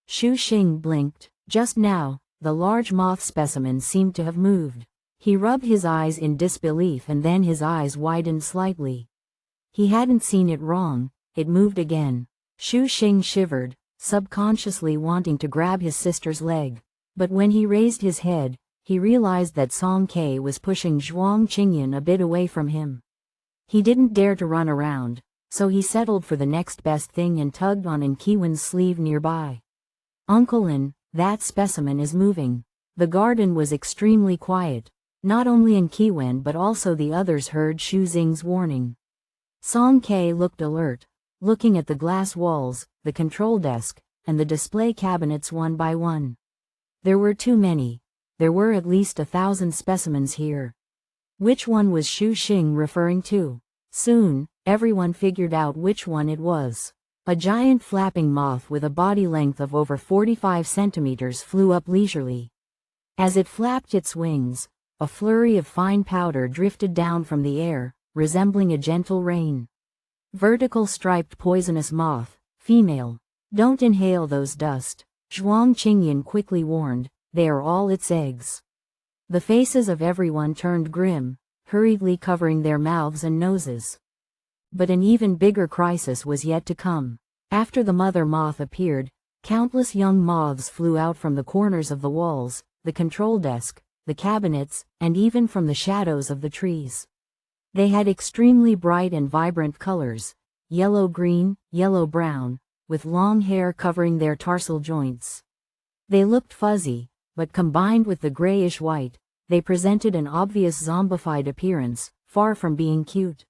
Xu Xing blinked. Just now, the large moth specimen seemed to have moved. He rubbed his eyes in disbelief and then his eyes widened slightly. He hadn't seen it wrong, it moved again. Xu Xing shivered, subconsciously wanting to grab his sister's leg. But when he raised his head, he realized that Song Ke was pushing Zhuang Qingyan a bit away from him. He didn't dare to run around, so he settled for the next best thing and tugged on An Qiwen's sleeve nearby. "Uncle An, that specimen is moving." The garden was extremely quiet. Not only An Qiwen but also the others heard Xu Xing's warning. Song Ke looked alert, looking at the glass walls, the control desk, and the display cabinets one by one. There were too many. There were at least 1,000 specimens here. Which one was Xu Xing referring to? Soon, everyone figured out which one it was. A giant flapping moth with a body length of over 45 centimeters flew up leisurely. As it flapped its wings, a flurry of fine powder drifted down from the air, resembling a gentle rain. Vertical striped poisonous moth, female. "Don't inhale those dust," Zhuang Qingyan quickly warned, "they are all its eggs." The faces of everyone turned grim, hurriedly covering their mouths and noses. But an even bigger crisis was yet to come. After the mother moth appeared, countless young moths flew out from the corners of the walls, the control desk, the cabinets, and even from the shadows of the trees. They had extremely bright and vibrant colors, yellow-green, yellow-brown, with long hair covering their tarsal joints. They looked fuzzy, but combined with the grayish-white, they presented an obvious zombified appearance, far from being cute.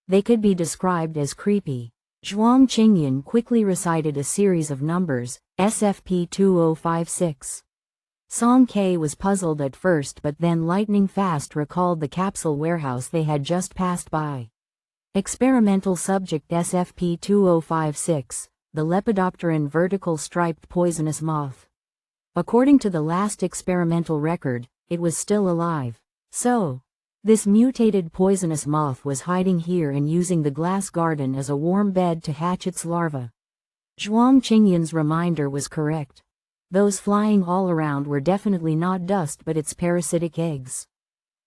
They could be described as creepy. Zhuang Qingyan quickly recited a series of numbers, SFP-2056. Song Ke was puzzled at first but then lightning fast recalled the capsule warehouse they had just passed by. Experimental subject SFP-2056, the Lepidopteran vertical striped poisonous moth. According to the last experimental record, it was still alive. So, this mutated poisonous moth was hiding here and using the glass garden as a warm bed to hatch its larva. Zhuang Qingyan's reminder was correct. Those flying all around were definitely not dust but its parasitic eggs.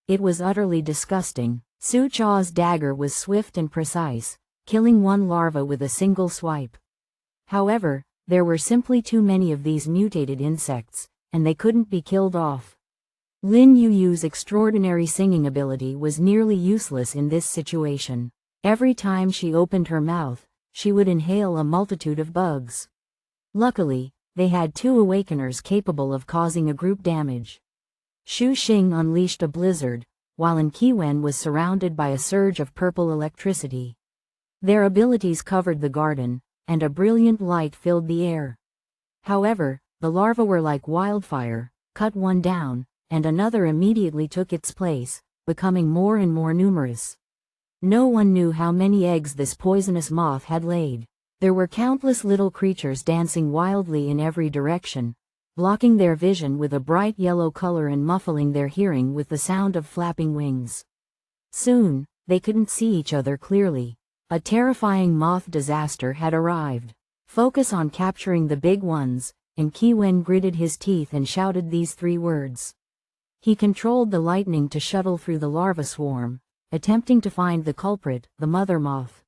It was utterly disgusting. Su Cha's dagger was swift and precise, killing one larva with a single swipe. However, there were simply too many of these mutated insects, and they couldn't be killed off. Lin Yuyu's extraordinary singing ability was nearly useless in this situation. Every time she opened her mouth, she would inhale a multitude of bugs. Luckily, they had 2 awakeners capable of causing a group damage. Xu Xing unleashed a blizzard, while An Qiwen was surrounded by a surge of purple electricity. Their abilities covered the garden, and a brilliant light filled the air. However, the larvae were like wildfire, cut one down, and another immediately took its place, becoming more and more numerous. No one knew how many eggs this poisonous moth had laid. There were countless little creatures dancing wildly in every direction, blocking their vision with a bright yellow color and muffling their hearing with the sound of flapping wings. Soon, they couldn't see each other clearly. A terrifying moth disaster had arrived. "Focus on capturing the big ones," and Qiwen gritted his teeth and shouted these 3 words. He controlled the lightning to shuttle through the larva swarm, attempting to find the culprit, the mother moth.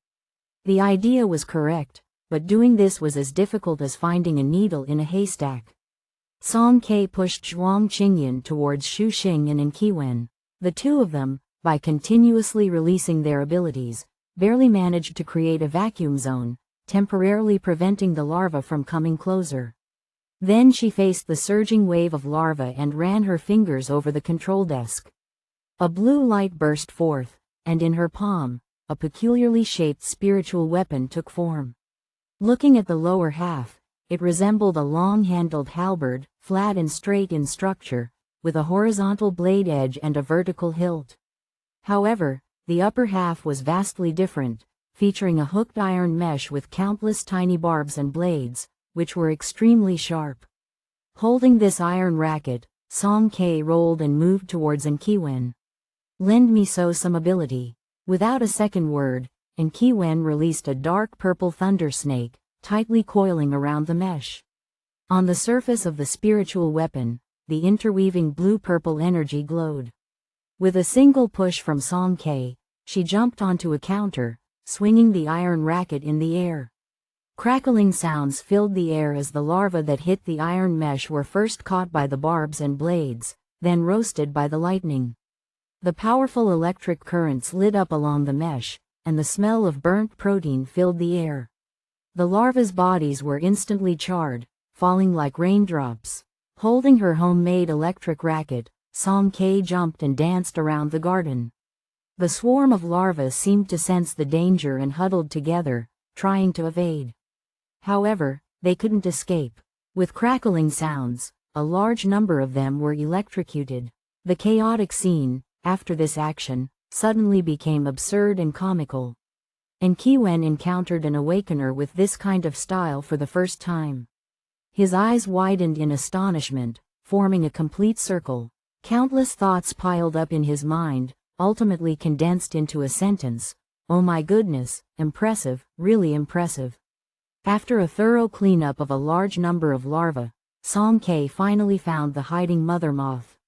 The idea was correct, but doing this was as difficult as finding a needle in a haystack. Song Ke pushed Zhuang Qingyan towards Xu Xing and An Qiwen. The 2 of them, by continuously releasing their abilities, barely managed to create a vacuum zone, temporarily preventing the larva from coming closer. Then she faced the surging wave of larvae and ran her fingers over the control desk. A blue light burst forth, and in her palm, a peculiarly shaped spiritual weapon took form. Looking at the lower half, it resembled a long-handled halberd, flat and straight in structure, with a horizontal blade edge and a vertical hilt. However, the upper half was vastly different, featuring a hooked iron mesh with countless tiny barbs and blades, which were extremely sharp. Holding this iron racket, Song K rolled and moved towards Enkiwen. "Lend me some ability." Without a second word, Enkiwen released a dark purple thunder snake, tightly coiling around the mesh. On the surface of the spiritual weapon, the interweaving blue-purple energy glowed. With a single push from Song K, she jumped onto a counter, swinging the iron racket in the air. Crackling sounds filled the air as the larvae that hit the iron mesh were first caught by the barbs and blades, then roasted by the lightning. The powerful electric currents lit up along the mesh, and the smell of burnt protein filled the air. The larva's bodies were instantly charred, falling like raindrops. Holding her homemade electric racket, Song K jumped and danced around the garden. The swarm of larvae seemed to sense the danger and huddled together, trying to evade. However, they couldn't escape. With crackling sounds, a large number of them were electrocuted. The chaotic scene, after this action, suddenly became absurd and comical. Enkiwen encountered an awakener with this kind of style for the first time. His eyes widened in astonishment, forming a complete circle. Countless thoughts piled up in his mind, ultimately condensed into a sentence. "Oh my goodness, impressive, really impressive." After a thorough cleanup of a large number of larvae, Song K finally found the hiding mother moth.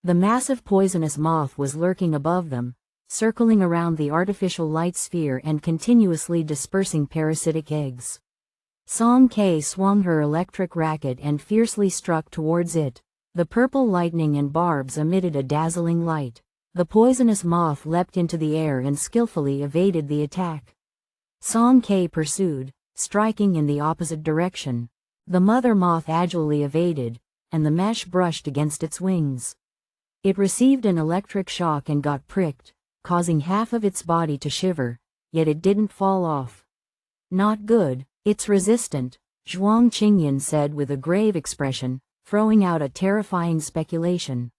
The massive poisonous moth was lurking above them, circling around the artificial light sphere and continuously dispersing parasitic eggs. Song K swung her electric racket and fiercely struck towards it. The purple lightning and barbs emitted a dazzling light. The poisonous moth leapt into the air and skillfully evaded the attack. Song K pursued, striking in the opposite direction. The mother moth agilely evaded, and the mesh brushed against its wings. It received an electric shock and got pricked, causing half of its body to shiver, yet it didn't fall off. "Not good, it's resistant," Zhuang Qingyan said with a grave expression, throwing out a terrifying speculation.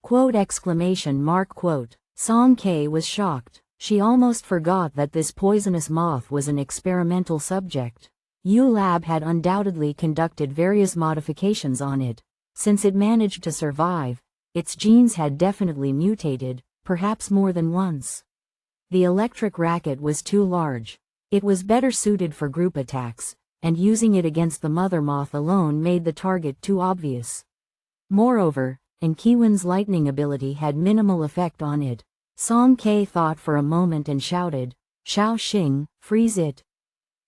Quote! Song K was shocked. She almost forgot that this poisonous moth was an experimental subject. Yu Lab had undoubtedly conducted various modifications on it. Since it managed to survive, its genes had definitely mutated, perhaps more than once. The electric racket was too large. It was better suited for group attacks, and using it against the mother moth alone made the target too obvious. Moreover, Enkiwen's lightning ability had minimal effect on it. Song K thought for a moment and shouted, "Shao Xing, freeze it."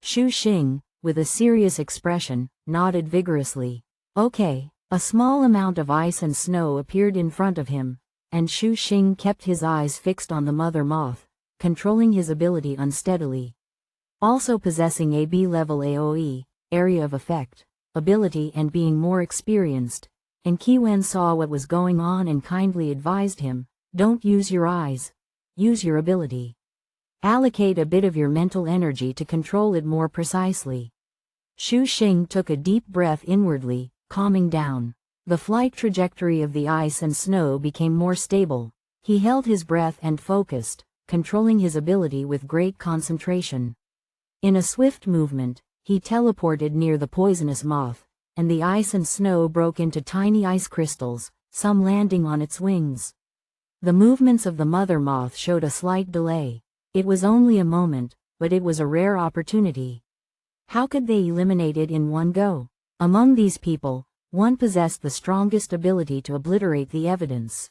Shu Xing, with a serious expression, nodded vigorously. "Okay." A small amount of ice and snow appeared in front of him, and Shu Xing kept his eyes fixed on the mother moth, controlling his ability unsteadily. Also possessing a B-level AoE, area of effect, ability and being more experienced, Enkiwen saw what was going on and kindly advised him, "Don't use your eyes. Use your ability. Allocate a bit of your mental energy to control it more precisely." Shu Xing took a deep breath inwardly, calming down. The flight trajectory of the ice and snow became more stable. He held his breath and focused, controlling his ability with great concentration. In a swift movement, he teleported near the poisonous moth, and the ice and snow broke into tiny ice crystals, some landing on its wings. The movements of the mother moth showed a slight delay. It was only a moment, but it was a rare opportunity. How could they eliminate it in one go? Among these people, one possessed the strongest ability to obliterate the evidence.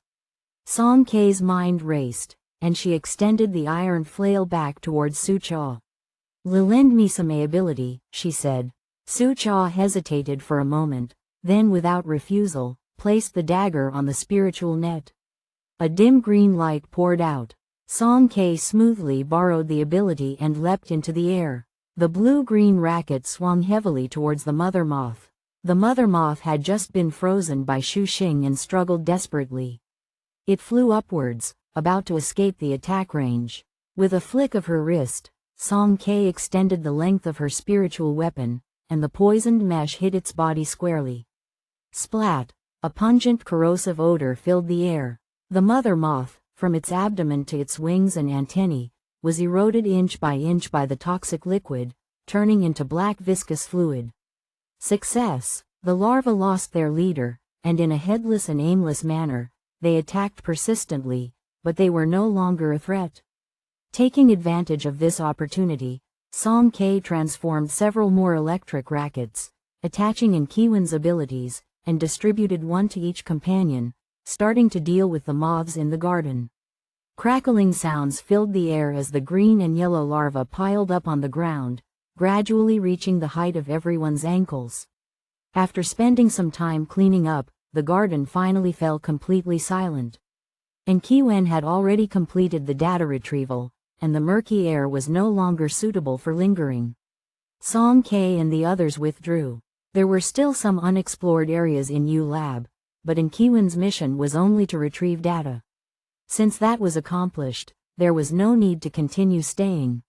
Song K's mind raced, and she extended the iron flail back towards Su Cha. "Lend me some ability," she said. Su Cha hesitated for a moment, then without refusal, placed the dagger on the spiritual net. A dim green light poured out. Song K smoothly borrowed the ability and leapt into the air. The blue-green racket swung heavily towards the mother moth. The mother moth had just been frozen by Shu Xing and struggled desperately. It flew upwards, about to escape the attack range. With a flick of her wrist, Song K extended the length of her spiritual weapon, and the poisoned mesh hit its body squarely. Splat! A pungent corrosive odor filled the air. The mother moth, from its abdomen to its wings and antennae, was eroded inch by the toxic liquid, turning into black viscous fluid. Success! The larvae lost their leader, and in a headless and aimless manner, they attacked persistently, but they were no longer a threat. Taking advantage of this opportunity, Song K transformed several more electric rackets, attaching in Kiwen's abilities, and distributed one to each companion, starting to deal with the moths in the garden. Crackling sounds filled the air as the green and yellow larvae piled up on the ground, gradually reaching the height of everyone's ankles. After spending some time cleaning up, the garden finally fell completely silent. And Kiwen had already completed the data retrieval, and the murky air was no longer suitable for lingering. Song K and the others withdrew. There were still some unexplored areas in U-Lab, but Kiwen's mission was only to retrieve data. Since that was accomplished, there was no need to continue staying.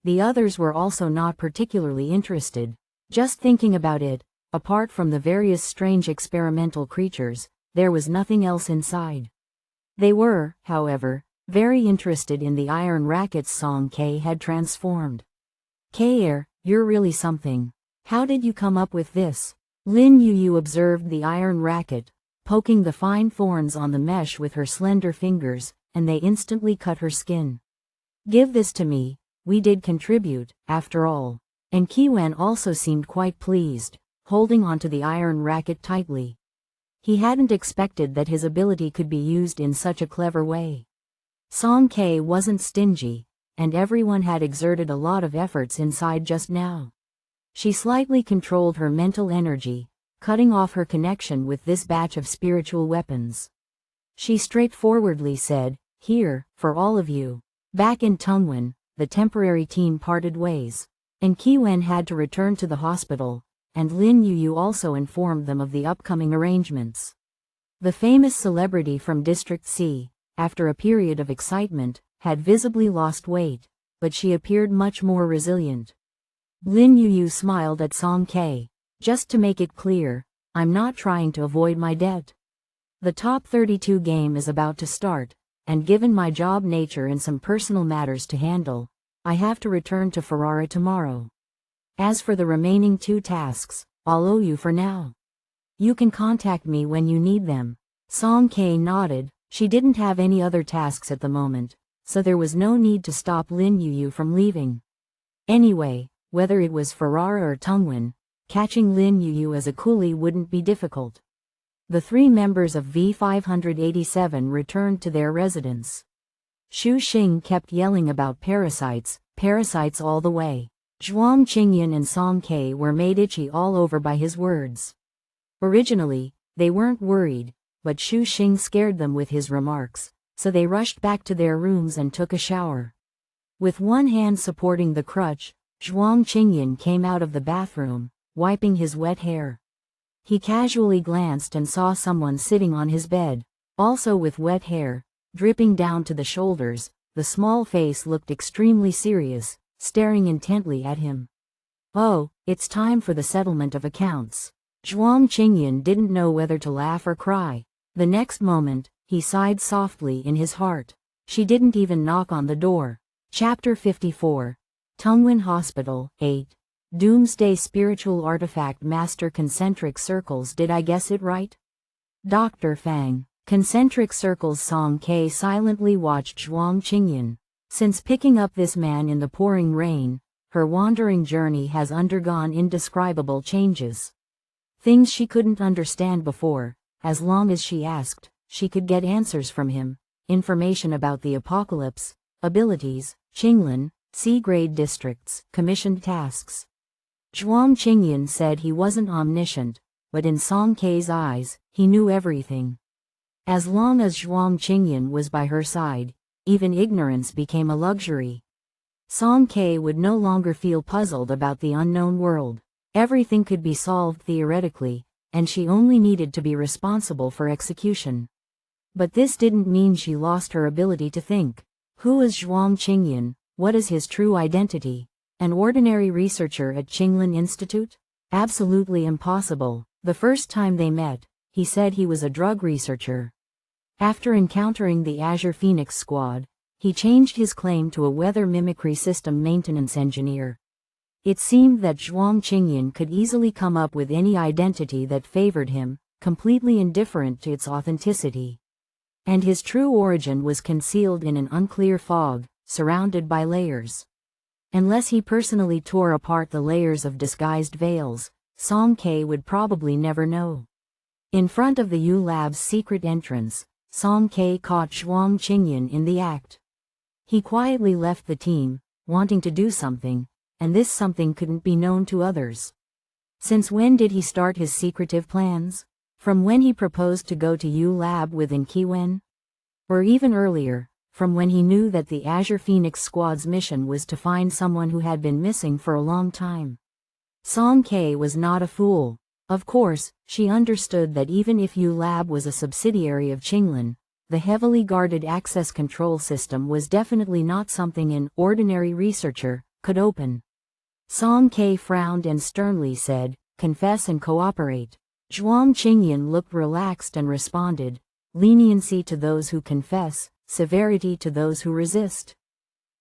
The others were also not particularly interested. Just thinking about it, apart from the various strange experimental creatures, there was nothing else inside. They were, however, very interested in the iron rackets Song K had transformed. K-Air, you're really something. How did you come up with this? Lin Yu observed the iron racket, poking the fine thorns on the mesh with her slender fingers, and they instantly cut her skin. Give this to me, we did contribute, after all. And Kiwen also seemed quite pleased, holding onto the iron racket tightly. He hadn't expected that his ability could be used in such a clever way. Song K wasn't stingy, and everyone had exerted a lot of efforts inside just now. She slightly controlled her mental energy, cutting off her connection with this batch of spiritual weapons. She straightforwardly said, "Here, for all of you." Back in Tungwen, the temporary team parted ways, and Kiwen had to return to the hospital, and Lin Yu also informed them of the upcoming arrangements. The famous celebrity from District C, after a period of excitement, had visibly lost weight, but she appeared much more resilient. Lin Yu smiled at Song K. Just to make it clear, I'm not trying to avoid my debt. The top 32 game is about to start, and given my job nature and some personal matters to handle, I have to return to Ferrara tomorrow. As for the remaining 2 tasks, I'll owe you for now. You can contact me when you need them. Song K nodded. She didn't have any other tasks at the moment, so there was no need to stop Lin Yu from leaving. Anyway, whether it was Ferrara or Tungwen, catching Lin Yu as a coolie wouldn't be difficult. The 3 members of V587 returned to their residence. Xu Xing kept yelling about parasites all the way. Zhuang Qingyan and Song K were made itchy all over by his words. Originally, they weren't worried, but Xu Xing scared them with his remarks, so they rushed back to their rooms and took a shower. With one hand supporting the crutch, Zhuang Qingyan came out of the bathroom, wiping his wet hair. He casually glanced and saw someone sitting on his bed, also with wet hair, dripping down to the shoulders. The small face looked extremely serious, staring intently at him. "Oh, it's time for the settlement of accounts." Zhuang Qingyan didn't know whether to laugh or cry. The next moment, he sighed softly in his heart. She didn't even knock on the door. Chapter 54. Tungwen Hospital, 8. Doomsday Spiritual Artifact Master Concentric Circles. Did I guess it right? Dr. Fang. Concentric circles. Song K silently watched Zhuang Qingyan. Since picking up this man in the pouring rain, her wandering journey has undergone indescribable changes. Things she couldn't understand before, as long as she asked, she could get answers from him, information about the apocalypse, abilities, Qinglan, C-grade districts, commissioned tasks. Zhuang Qingyan said he wasn't omniscient, but in Song K's eyes, he knew everything. As long as Zhuang Qingyan was by her side, even ignorance became a luxury. Song K would no longer feel puzzled about the unknown world. Everything could be solved theoretically, and she only needed to be responsible for execution. But this didn't mean she lost her ability to think. Who is Zhuang Qingyan? What is his true identity? An ordinary researcher at Qinglin Institute? Absolutely impossible. The first time they met, he said he was a drug researcher. After encountering the Azure Phoenix squad, he changed his claim to a weather mimicry system maintenance engineer. It seemed that Zhuang Qingyan could easily come up with any identity that favored him, completely indifferent to its authenticity. And his true origin was concealed in an unclear fog, surrounded by layers. Unless he personally tore apart the layers of disguised veils, Song Ke would probably never know. In front of the U Lab's secret entrance, Song Ke caught Zhuang Qingyan in the act. He quietly left the team, wanting to do something, and this something couldn't be known to others. Since when did he start his secretive plans? From when he proposed to go to U Lab with Kiwen? Or even earlier, from when he knew that the Azure Phoenix squad's mission was to find someone who had been missing for a long time. Song Ke was not a fool. Of course, she understood that even if U Lab was a subsidiary of Qinglin, the heavily guarded access control system was definitely not something an ordinary researcher could open. Song Ke frowned and sternly said, "Confess and cooperate." Zhuang Qingyan looked relaxed and responded, "Leniency to those who confess, severity to those who resist."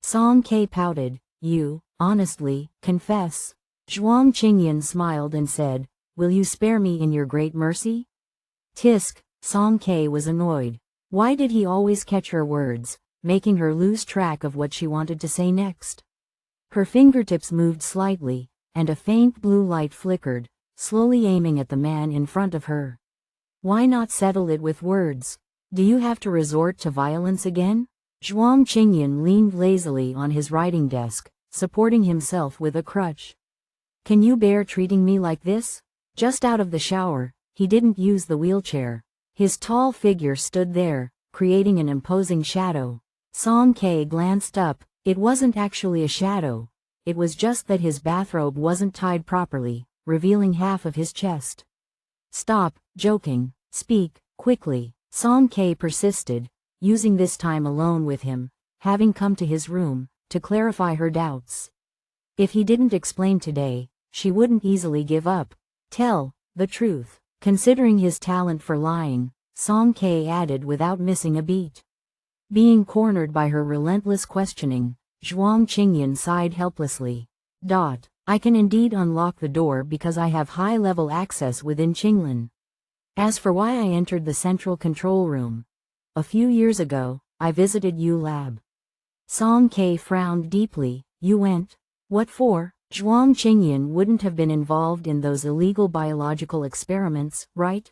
Song Ke pouted, "You, honestly, confess." Zhuang Qingyan smiled and said, "Will you spare me in your great mercy?" Tisk, Song Ke was annoyed. Why did he always catch her words, making her lose track of what she wanted to say next? Her fingertips moved slightly, and a faint blue light flickered, slowly aiming at the man in front of her. Why not settle it with words? Do you have to resort to violence again? Zhuang Qingyan leaned lazily on his writing desk, supporting himself with a crutch. Can you bear treating me like this? Just out of the shower, he didn't use the wheelchair. His tall figure stood there, creating an imposing shadow. Song Ke glanced up. It wasn't actually a shadow. It was just that his bathrobe wasn't tied properly, revealing half of his chest. Stop joking. Speak, quickly. Song Ke persisted, using this time alone with him, having come to his room, to clarify her doubts. If he didn't explain today, she wouldn't easily give up. Tell the truth. Considering his talent for lying, Song Ke added without missing a beat. Being cornered by her relentless questioning, Zhuang Qingyan sighed helplessly. I can indeed unlock the door because I have high-level access within Qinglin. As for why I entered the central control room, a few years ago, I visited U Lab. Song Ke frowned deeply. You went? What for? Zhuang Qingyan wouldn't have been involved in those illegal biological experiments, right?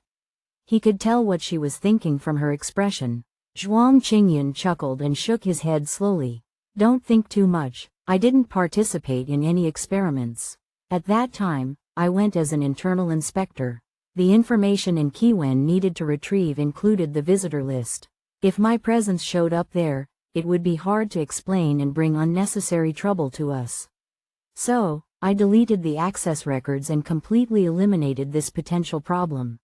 He could tell what she was thinking from her expression. Zhuang Qingyan chuckled and shook his head slowly. Don't think too much. I didn't participate in any experiments. At that time, I went as an internal inspector. The information in Kiwen needed to retrieve included the visitor list. If my presence showed up there, it would be hard to explain and bring unnecessary trouble to us. So, I deleted the access records and completely eliminated this potential problem.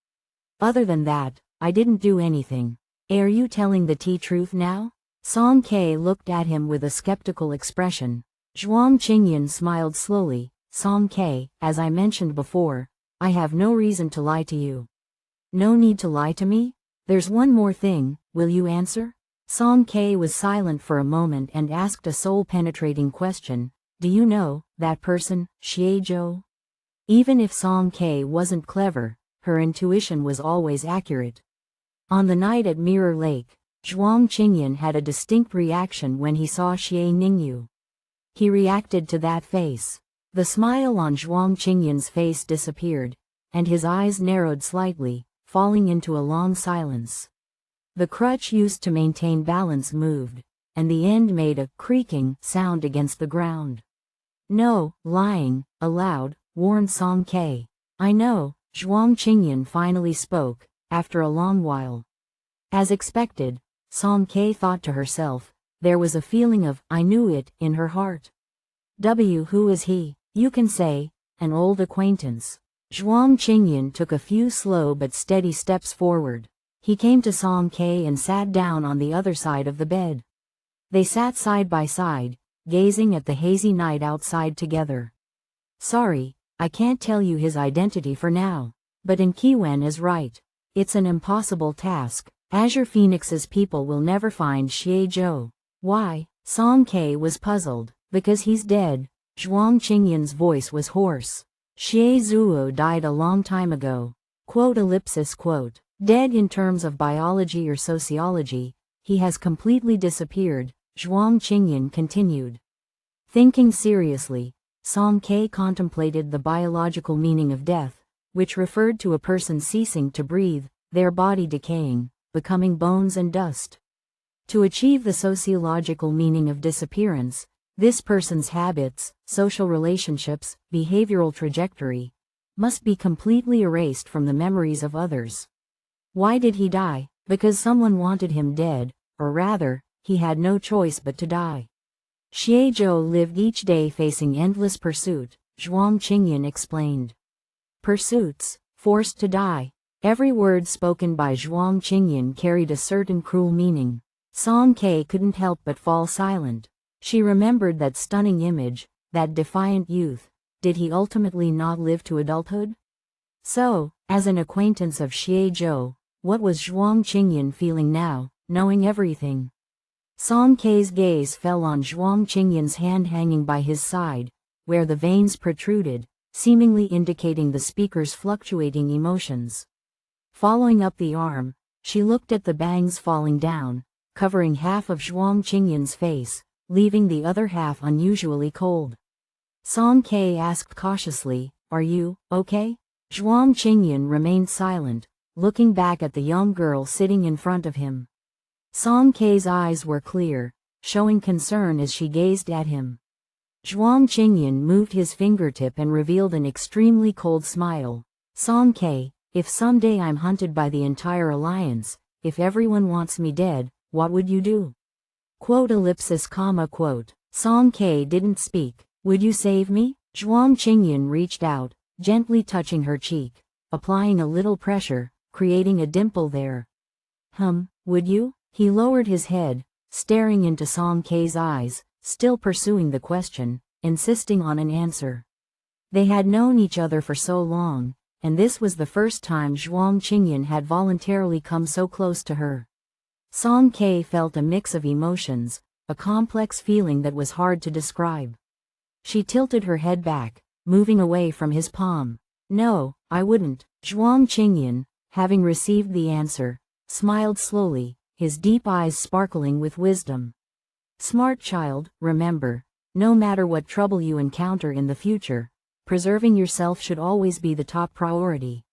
Other than that, I didn't do anything. Are you telling the truth now? Song Ke looked at him with a skeptical expression. Zhuang Qingyan smiled slowly. Song Ke, as I mentioned before, I have no reason to lie to you. No need to lie to me? There's one more thing, will you answer? Song Ke was silent for a moment and asked a soul-penetrating question. Do you know that person, Xie Zhou? Even if Song Ke wasn't clever, her intuition was always accurate. On the night at Mirror Lake, Zhuang Qingyan had a distinct reaction when he saw Xie Ningyu. He reacted to that face. The smile on Zhuang Qingyan's face disappeared, and his eyes narrowed slightly, falling into a long silence. The crutch used to maintain balance moved, and the end made a creaking sound against the ground. No, lying, aloud, warned Song Ke. I know, Zhuang Qingyan finally spoke, after a long while. As expected, Song Ke thought to herself, there was a feeling of, I knew it, in her heart. Who is he? You can say, an old acquaintance. Zhuang Qingyan took a few slow but steady steps forward. He came to Song Ke and sat down on the other side of the bed. They sat side by side, gazing at the hazy night outside together. Sorry, I can't tell you his identity for now. But Inkiwen is right. It's an impossible task. Azure Phoenix's people will never find Xie Zhou. Why? Song Ke was puzzled. Because he's dead. Zhuang Qingyan's voice was hoarse. Xie Zhuo died a long time ago. Quote. Dead in terms of biology or sociology, he has completely disappeared, Zhuang Qingyan continued. Thinking seriously, Song Ke contemplated the biological meaning of death, which referred to a person ceasing to breathe, their body decaying, becoming bones and dust. To achieve the sociological meaning of disappearance, this person's habits, social relationships, behavioral trajectory, must be completely erased from the memories of others. Why did he die? Because someone wanted him dead, or rather, he had no choice but to die. Xie Zhou lived each day facing endless pursuit, Zhuang Qingyan explained. Pursuits, forced to die. Every word spoken by Zhuang Qingyan carried a certain cruel meaning. Song Ke couldn't help but fall silent. She remembered that stunning image, that defiant youth. Did he ultimately not live to adulthood? So, as an acquaintance of Xie Zhou, what was Zhuang Qingyan feeling now, knowing everything? Song Ke's gaze fell on Zhuang Qingyan's hand hanging by his side, where the veins protruded, seemingly indicating the speaker's fluctuating emotions. Following up the arm, she looked at the bangs falling down, covering half of Zhuang Qingyan's face, leaving the other half unusually cold. Song Ke asked cautiously, "Are you okay?" Zhuang Qingyan remained silent, looking back at the young girl sitting in front of him. Song Ke's eyes were clear, showing concern as she gazed at him. Zhuang Qingyan moved his fingertip and revealed an extremely cold smile. Song Ke, if someday I'm hunted by the entire alliance, if everyone wants me dead, what would you do? Quote. Song Ke didn't speak. Would you save me? Zhuang Qingyan reached out, gently touching her cheek, applying a little pressure, creating a dimple there. Would you? He lowered his head, staring into Song Ke's eyes, still pursuing the question, insisting on an answer. They had known each other for so long, and this was the first time Zhuang Qingyan had voluntarily come so close to her. Song Ke felt a mix of emotions, a complex feeling that was hard to describe. She tilted her head back, moving away from his palm. No, I wouldn't. Zhuang Qingyan, having received the answer, smiled slowly, his deep eyes sparkling with wisdom. Smart child, remember, no matter what trouble you encounter in the future, preserving yourself should always be the top priority.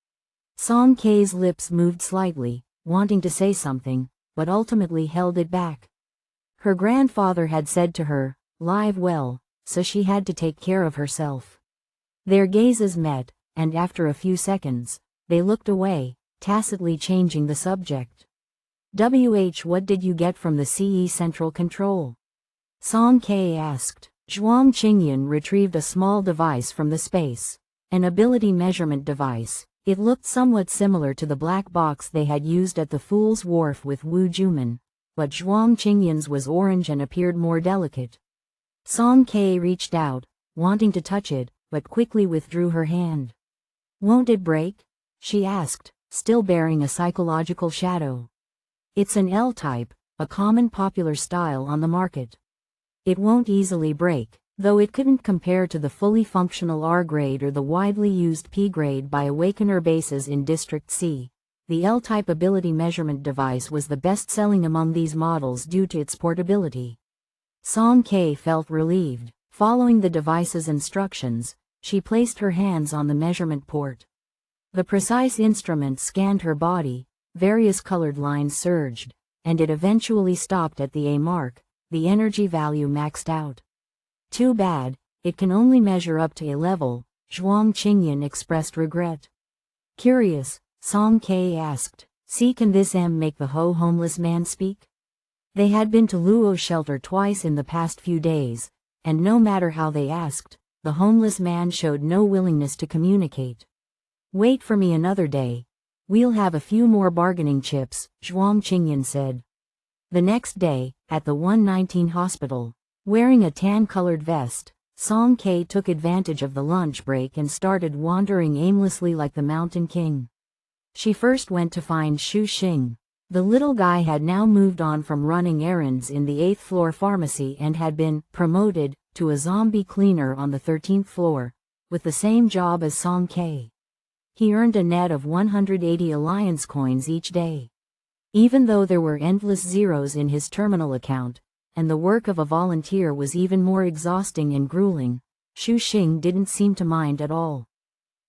Song Ke's lips moved slightly, wanting to say something, but ultimately held it back. Her grandfather had said to her, "Live well," so she had to take care of herself. Their gazes met, and after a few seconds, they looked away, tacitly changing the subject. What did you get from the CE Central Control? Song Ke asked. Zhuang Qingyan retrieved a small device from the space. An ability measurement device. It looked somewhat similar to the black box they had used at the Fool's Wharf with Wu Juman, but Zhuang Qingyan's was orange and appeared more delicate. Song Ke reached out, wanting to touch it, but quickly withdrew her hand. Won't it break? She asked, still bearing a psychological shadow. It's an L-type, a common popular style on the market. It won't easily break, though it couldn't compare to the fully functional R-grade or the widely used P-grade by Awakener bases in District C. The L-type ability measurement device was the best-selling among these models due to its portability. Song Ke felt relieved. Following the device's instructions, she placed her hands on the measurement port. The precise instrument scanned her body, various colored lines surged, and it eventually stopped at the A mark, the energy value maxed out. Too bad, it can only measure up to A level, Zhuang Qingyan expressed regret. Curious, Song Ke asked, can this make the homeless man speak? They had been to Luo's shelter twice in the past few days, and no matter how they asked, the homeless man showed no willingness to communicate. Wait for me another day. We'll have a few more bargaining chips, Zhuang Qingyan said. The next day, at the 119 hospital. Wearing a tan-colored vest, Song K took advantage of the lunch break and started wandering aimlessly like the Mountain King. She first went to find Xu Xing. The little guy had now moved on from running errands in the 8th floor pharmacy and had been promoted to a zombie cleaner on the 13th floor, with the same job as Song K. He earned a net of 180 alliance coins each day. Even though there were endless zeros in his terminal account, and the work of a volunteer was even more exhausting and grueling, Xu Xing didn't seem to mind at all.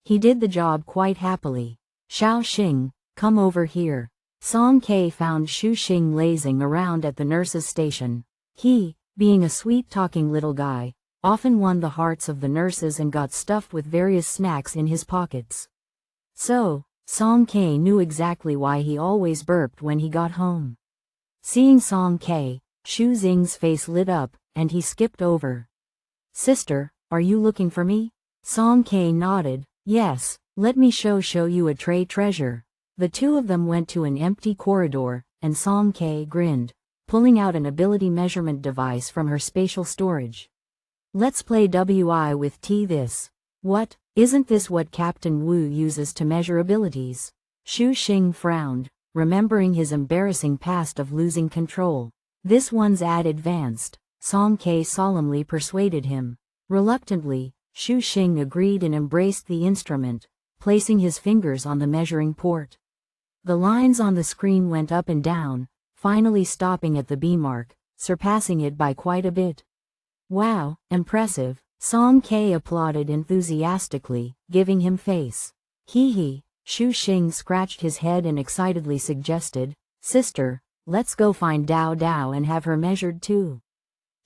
He did the job quite happily. Xiao Xing, come over here. Song K found Xu Xing lazing around at the nurse's station. He, being a sweet-talking little guy, often won the hearts of the nurses and got stuffed with various snacks in his pockets. So, Song K knew exactly why he always burped when he got home. Seeing Song K, Xu Xing's face lit up, and he skipped over. Sister, are you looking for me? Song K nodded. Yes, let me show you a treasure. The two of them went to an empty corridor, and Song K grinned, pulling out an ability measurement device from her spatial storage. Let's play WI with T this. What, isn't this what Captain Wu uses to measure abilities? Xu Xing frowned, remembering his embarrassing past of losing control. This one's advanced, Song K solemnly persuaded him. Reluctantly, Xu Xing agreed and embraced the instrument, placing his fingers on the measuring port. The lines on the screen went up and down, finally stopping at the B mark, surpassing it by quite a bit. Wow, impressive, Song K applauded enthusiastically, giving him face. Hee hee, Xu Xing scratched his head and excitedly suggested, Sister, let's go find Dao Dao and have her measured too.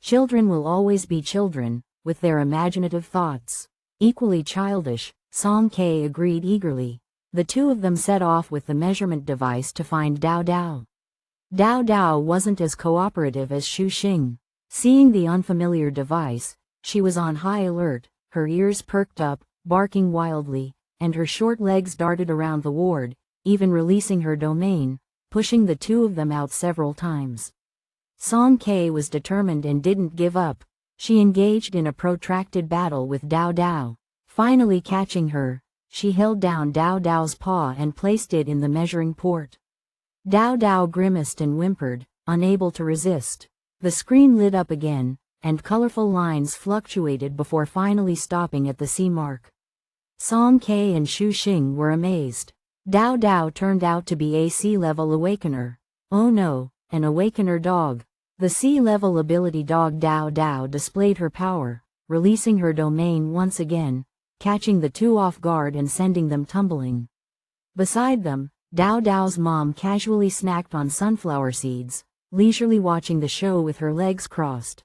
Children will always be children, with their imaginative thoughts. Equally childish, Song K agreed eagerly. The two of them set off with the measurement device to find Dao Dao. Dao Dao wasn't as cooperative as Xu Xing. Seeing the unfamiliar device, she was on high alert, her ears perked up, barking wildly, and her short legs darted around the ward, even releasing her domain, pushing the two of them out several times. Song K was determined and didn't give up. She engaged in a protracted battle with Dao Dao. Finally catching her, she held down Dao Dao's paw and placed it in the measuring port. Dao Dao grimaced and whimpered, unable to resist. The screen lit up again, and colorful lines fluctuated before finally stopping at the C mark. Song K and Xu Xing were amazed. Dao Dao turned out to be a C-level awakener. Oh no, an awakener dog. The C-level ability dog Dao Dao displayed her power, releasing her domain once again, catching the two off guard and sending them tumbling. Beside them, Dao Dao's mom casually snacked on sunflower seeds, leisurely watching the show with her legs crossed.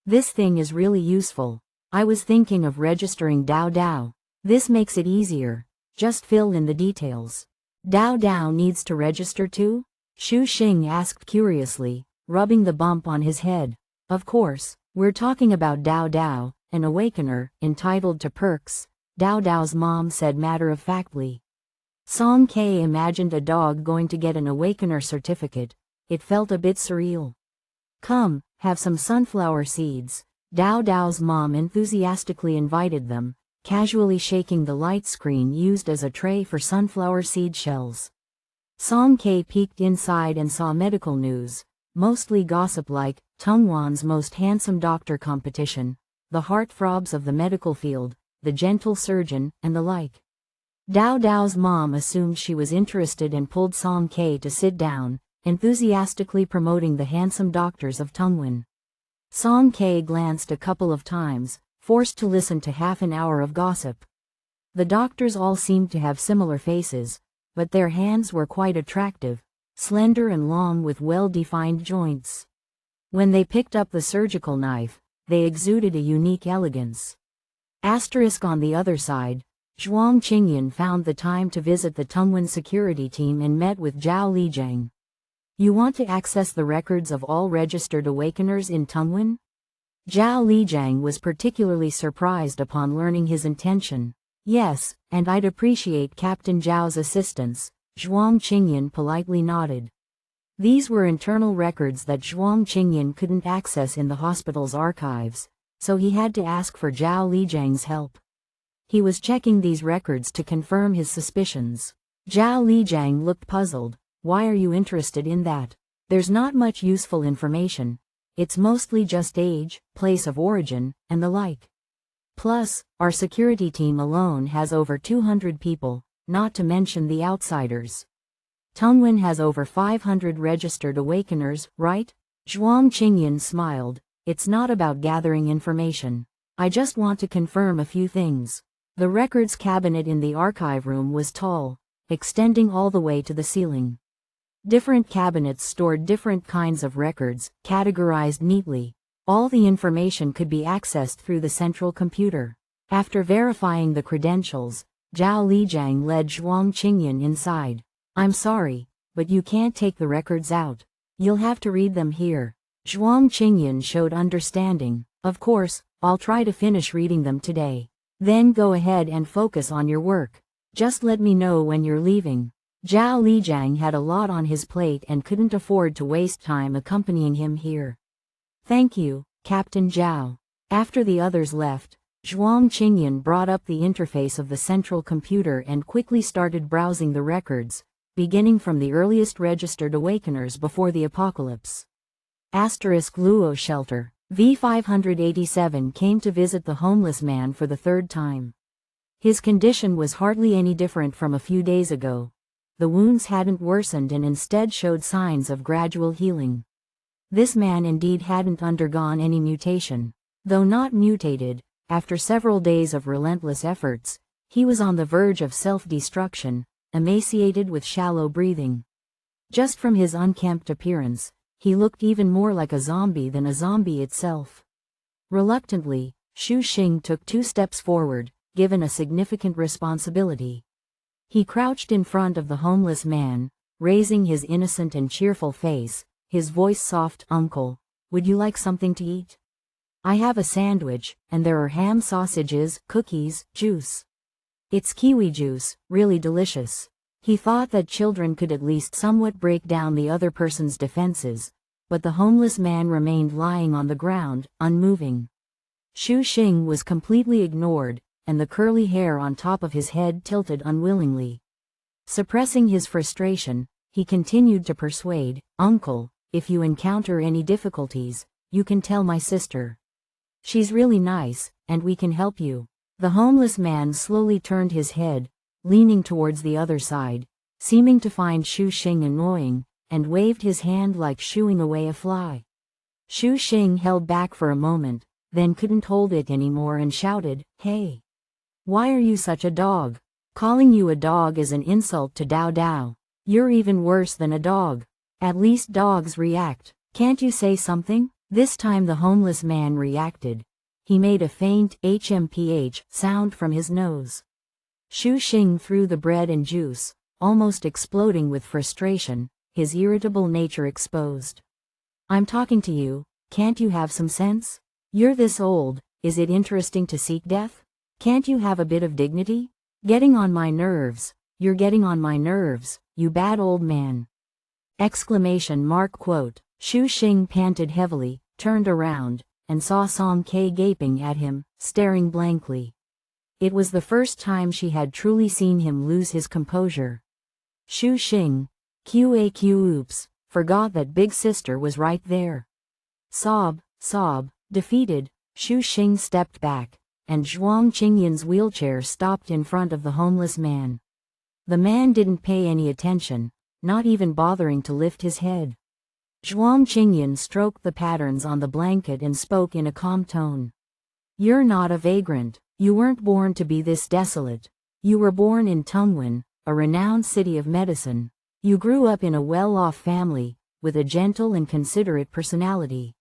This thing is really useful. I was thinking of registering Dao Dao. This makes it easier. Just fill in the details. Dao Dao needs to register too? Xu Xing asked curiously, rubbing the bump on his head. Of course, we're talking about Dao Dao, an awakener, entitled to perks, Dao Dao's mom said matter-of-factly. Song K imagined a dog going to get an awakener certificate. It felt a bit surreal. Come, have some sunflower seeds. Dao Dao's mom enthusiastically invited them, casually shaking the light screen used as a tray for sunflower seed shells. Song K peeked inside and saw medical news, mostly gossip like Tungwan's most handsome doctor competition, the heartthrobs of the medical field, the gentle surgeon, and the like. Dao Dao's mom assumed she was interested and pulled Song K to sit down, enthusiastically promoting the handsome doctors of Tungwan. Song K glanced a couple of times, forced to listen to half an hour of gossip. The doctors all seemed to have similar faces, but their hands were quite attractive, slender and long with well-defined joints. When they picked up the surgical knife, they exuded a unique elegance. Asterisk on the other side, Zhuang Qingyan found the time to visit the Tungwan security team and met with Zhao Lijiang. You want to access the records of all registered awakeners in Tungwan? Zhao Lijiang was particularly surprised upon learning his intention. Yes, and I'd appreciate Captain Zhao's assistance, Zhuang Qingyan politely nodded. These were internal records that Zhuang Qingyan couldn't access in the hospital's archives, so he had to ask for Zhao Lijiang's help. He was checking these records to confirm his suspicions. Zhao Lijiang looked puzzled. Why are you interested in that? There's not much useful information. It's mostly just age, place of origin, and the like. Plus, our security team alone has over 200 people, not to mention the outsiders. Tungwen has over 500 registered awakeners, right? Zhuang Qingyan smiled. It's not about gathering information. I just want to confirm a few things. The records cabinet in the archive room was tall, extending all the way to the ceiling. Different cabinets stored different kinds of records, categorized neatly. All the information could be accessed through the central computer. After verifying the credentials, Zhao Lijiang led Zhuang Qingyan inside. I'm sorry, but you can't take the records out. You'll have to read them here. Zhuang Qingyan showed understanding. Of course, I'll try to finish reading them today. Then go ahead and focus on your work. Just let me know when you're leaving. Zhao Lijiang had a lot on his plate and couldn't afford to waste time accompanying him here. Thank you, Captain Zhao. After the others left, Zhuang Qingyan brought up the interface of the central computer and quickly started browsing the records, beginning from the earliest registered awakeners before the apocalypse. Luo Shelter. V587 came to visit the homeless man for the third time. His condition was hardly any different from a few days ago. The wounds hadn't worsened and instead showed signs of gradual healing. This man indeed hadn't undergone any mutation. Though not mutated, after several days of relentless efforts, he was on the verge of self-destruction, emaciated with shallow breathing. Just from his unkempt appearance, he looked even more like a zombie than a zombie itself. Reluctantly, Xu Xing took 2 steps forward, given a significant responsibility. He crouched in front of the homeless man, raising his innocent and cheerful face, his voice soft. Uncle, would you like something to eat? I have a sandwich, and there are ham sausages, cookies, juice. It's kiwi juice, really delicious. He thought that children could at least somewhat break down the other person's defenses, but the homeless man remained lying on the ground, unmoving. Xu Xing was completely ignored, and the curly hair on top of his head tilted unwillingly. Suppressing his frustration, he continued to persuade, Uncle, if you encounter any difficulties, you can tell my sister. She's really nice, and we can help you. The homeless man slowly turned his head, leaning towards the other side, seeming to find Xu Xing annoying, and waved his hand like shooing away a fly. Xu Xing held back for a moment, then couldn't hold it anymore and shouted, Hey! Why are you such a dog? Calling you a dog is an insult to Dao Dao. You're even worse than a dog. At least dogs react. Can't you say something? This time the homeless man reacted. He made a faint HMPH sound from his nose. Xu Xing threw the bread and juice, almost exploding with frustration, his irritable nature exposed. I'm talking to you, can't you have some sense? You're this old, is it interesting to seek death? Can't you have a bit of dignity? Getting on my nerves, you're getting on my nerves, you bad old man. ! Quote. Xu Xing panted heavily, turned around, and saw Song Ke gaping at him, staring blankly. It was the first time she had truly seen him lose his composure. Xu Xing, QAQ oops, forgot that big sister was right there. Sob, defeated, Xu Xing stepped back, and Zhuang Qingyan's wheelchair stopped in front of the homeless man. The man didn't pay any attention, not even bothering to lift his head. Zhuang Qingyan stroked the patterns on the blanket and spoke in a calm tone. You're not a vagrant. You weren't born to be this desolate. You were born in Tungwen, a renowned city of medicine. You grew up in a well-off family, with a gentle and considerate personality.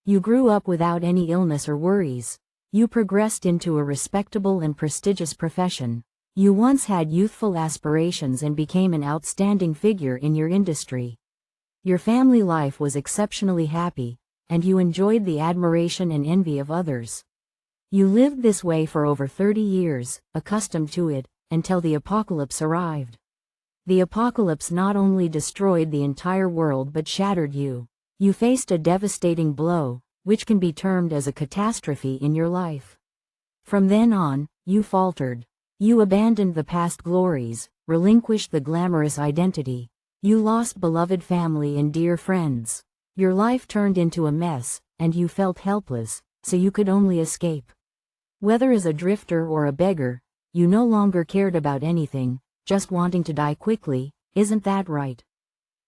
You grew up without any illness or worries. You progressed into a respectable and prestigious profession. You once had youthful aspirations and became an outstanding figure in your industry. Your family life was exceptionally happy, and you enjoyed the admiration and envy of others. You lived this way for over 30 years, accustomed to it, until the apocalypse arrived. The apocalypse not only destroyed the entire world but shattered you. You faced a devastating blow, which can be termed as a catastrophe in your life. From then on, you faltered. You abandoned the past glories, relinquished the glamorous identity. You lost beloved family and dear friends. Your life turned into a mess, and you felt helpless, so you could only escape. Whether as a drifter or a beggar, you no longer cared about anything, just wanting to die quickly, isn't that right?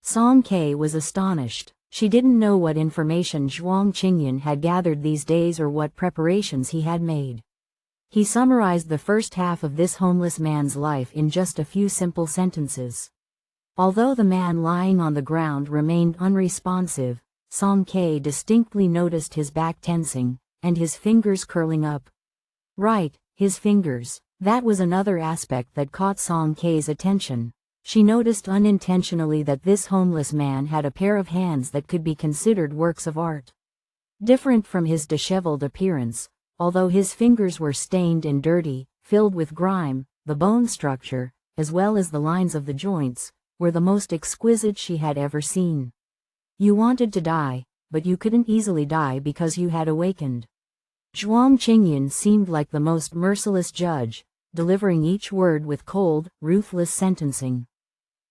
Song K was astonished. She didn't know what information Zhuang Qingyan had gathered these days or what preparations he had made. He summarized the first half of this homeless man's life in just a few simple sentences. Although the man lying on the ground remained unresponsive, Song K distinctly noticed his back tensing, and his fingers curling up. Right, his fingers. That was another aspect that caught Song K's attention. She noticed unintentionally that this homeless man had a pair of hands that could be considered works of art. Different from his disheveled appearance, although his fingers were stained and dirty, filled with grime, the bone structure, as well as the lines of the joints, were the most exquisite she had ever seen. You wanted to die, but you couldn't easily die because you had awakened. Zhuang Qingyan seemed like the most merciless judge, delivering each word with cold, ruthless sentencing.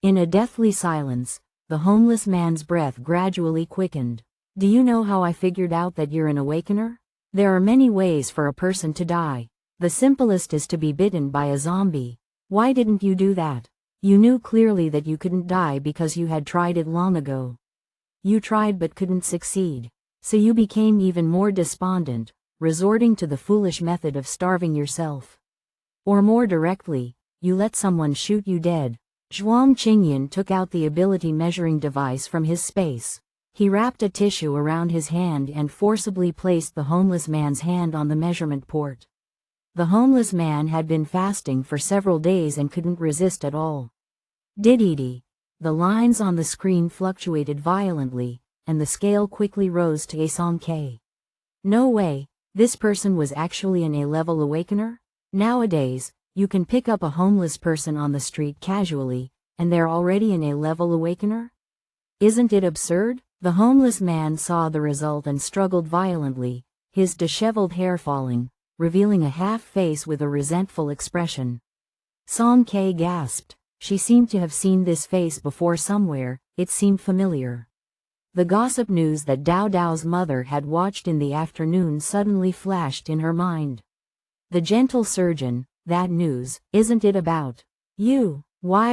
In a deathly silence, the homeless man's breath gradually quickened. Do you know how I figured out that you're an awakener? There are many ways for a person to die. The simplest is to be bitten by a zombie. Why didn't you do that? You knew clearly that you couldn't die because you had tried it long ago. You tried but couldn't succeed. So you became even more despondent, resorting to the foolish method of starving yourself. Or more directly, you let someone shoot you dead. Zhuang Qingyan took out the ability measuring device from his space. He wrapped a tissue around his hand and forcibly placed the homeless man's hand on the measurement port. The homeless man had been fasting for several days and couldn't resist at all. Diddy. The lines on the screen fluctuated violently, and the scale quickly rose to a Song K. No way, this person was actually an A-level awakener? Nowadays, you can pick up a homeless person on the street casually, and they're already an A-level awakener? Isn't it absurd? The homeless man saw the result and struggled violently, his disheveled hair falling, revealing a half-face with a resentful expression. Song K gasped. She seemed to have seen this face before somewhere, it seemed familiar. The gossip news that Dao Dao's mother had watched in the afternoon suddenly flashed in her mind. The gentle surgeon, that news, isn't it about you? Why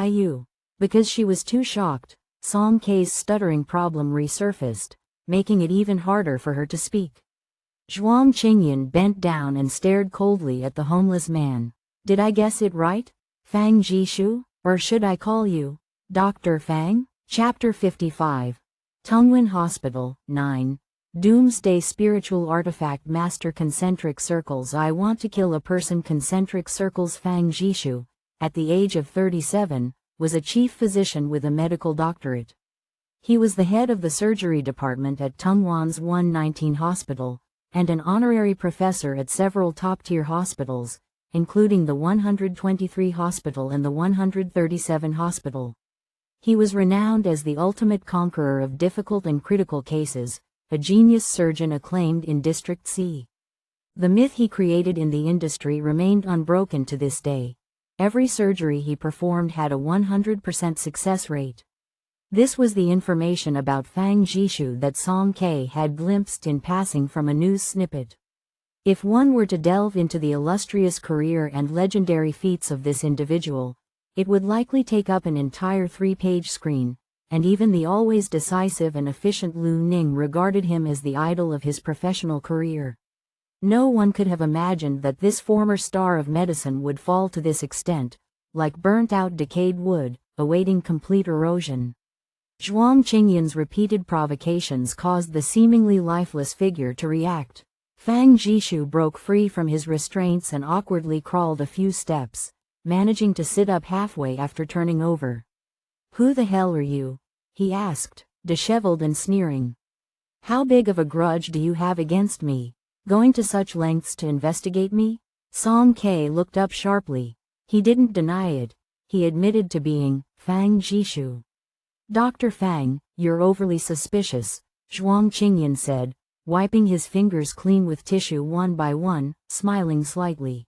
you? Because she was too shocked, Song K's stuttering problem resurfaced, making it even harder for her to speak. Zhuang Qingyan bent down and stared coldly at the homeless man. Did I guess it right? Fang Jishu? Or should I call you Dr. Fang? Chapter 55. Tongwen Hospital, 9. Doomsday Spiritual Artifact Master Concentric Circles. I want to kill a person. Concentric Circles. Fang Jishu, at the age of 37, was a chief physician with a medical doctorate. He was the head of the surgery department at Tongwan's 119 Hospital, and an honorary professor at several top-tier hospitals, including the 123 Hospital and the 137 Hospital. He was renowned as the ultimate conqueror of difficult and critical cases, a genius surgeon acclaimed in District C. The myth he created in the industry remained unbroken to this day. Every surgery he performed had a 100% success rate. This was the information about Fang Jishu that Song K had glimpsed in passing from a news snippet. If one were to delve into the illustrious career and legendary feats of this individual, it would likely take up an entire 3-page screen, and even the always decisive and efficient Lu Ning regarded him as the idol of his professional career. No one could have imagined that this former star of medicine would fall to this extent, like burnt-out decayed wood, awaiting complete erosion. Zhuang Qingyan's repeated provocations caused the seemingly lifeless figure to react. Fang Jishu broke free from his restraints and awkwardly crawled a few steps, managing to sit up halfway after turning over. "Who the hell are you?" he asked, disheveled and sneering. "How big of a grudge do you have against me? Going to such lengths to investigate me?" Song K looked up sharply. He didn't deny it. he admitted to being Fang Jishu. Dr. Fang, you're overly suspicious, Zhuang Qingyan said, wiping his fingers clean with tissue one by one, smiling slightly.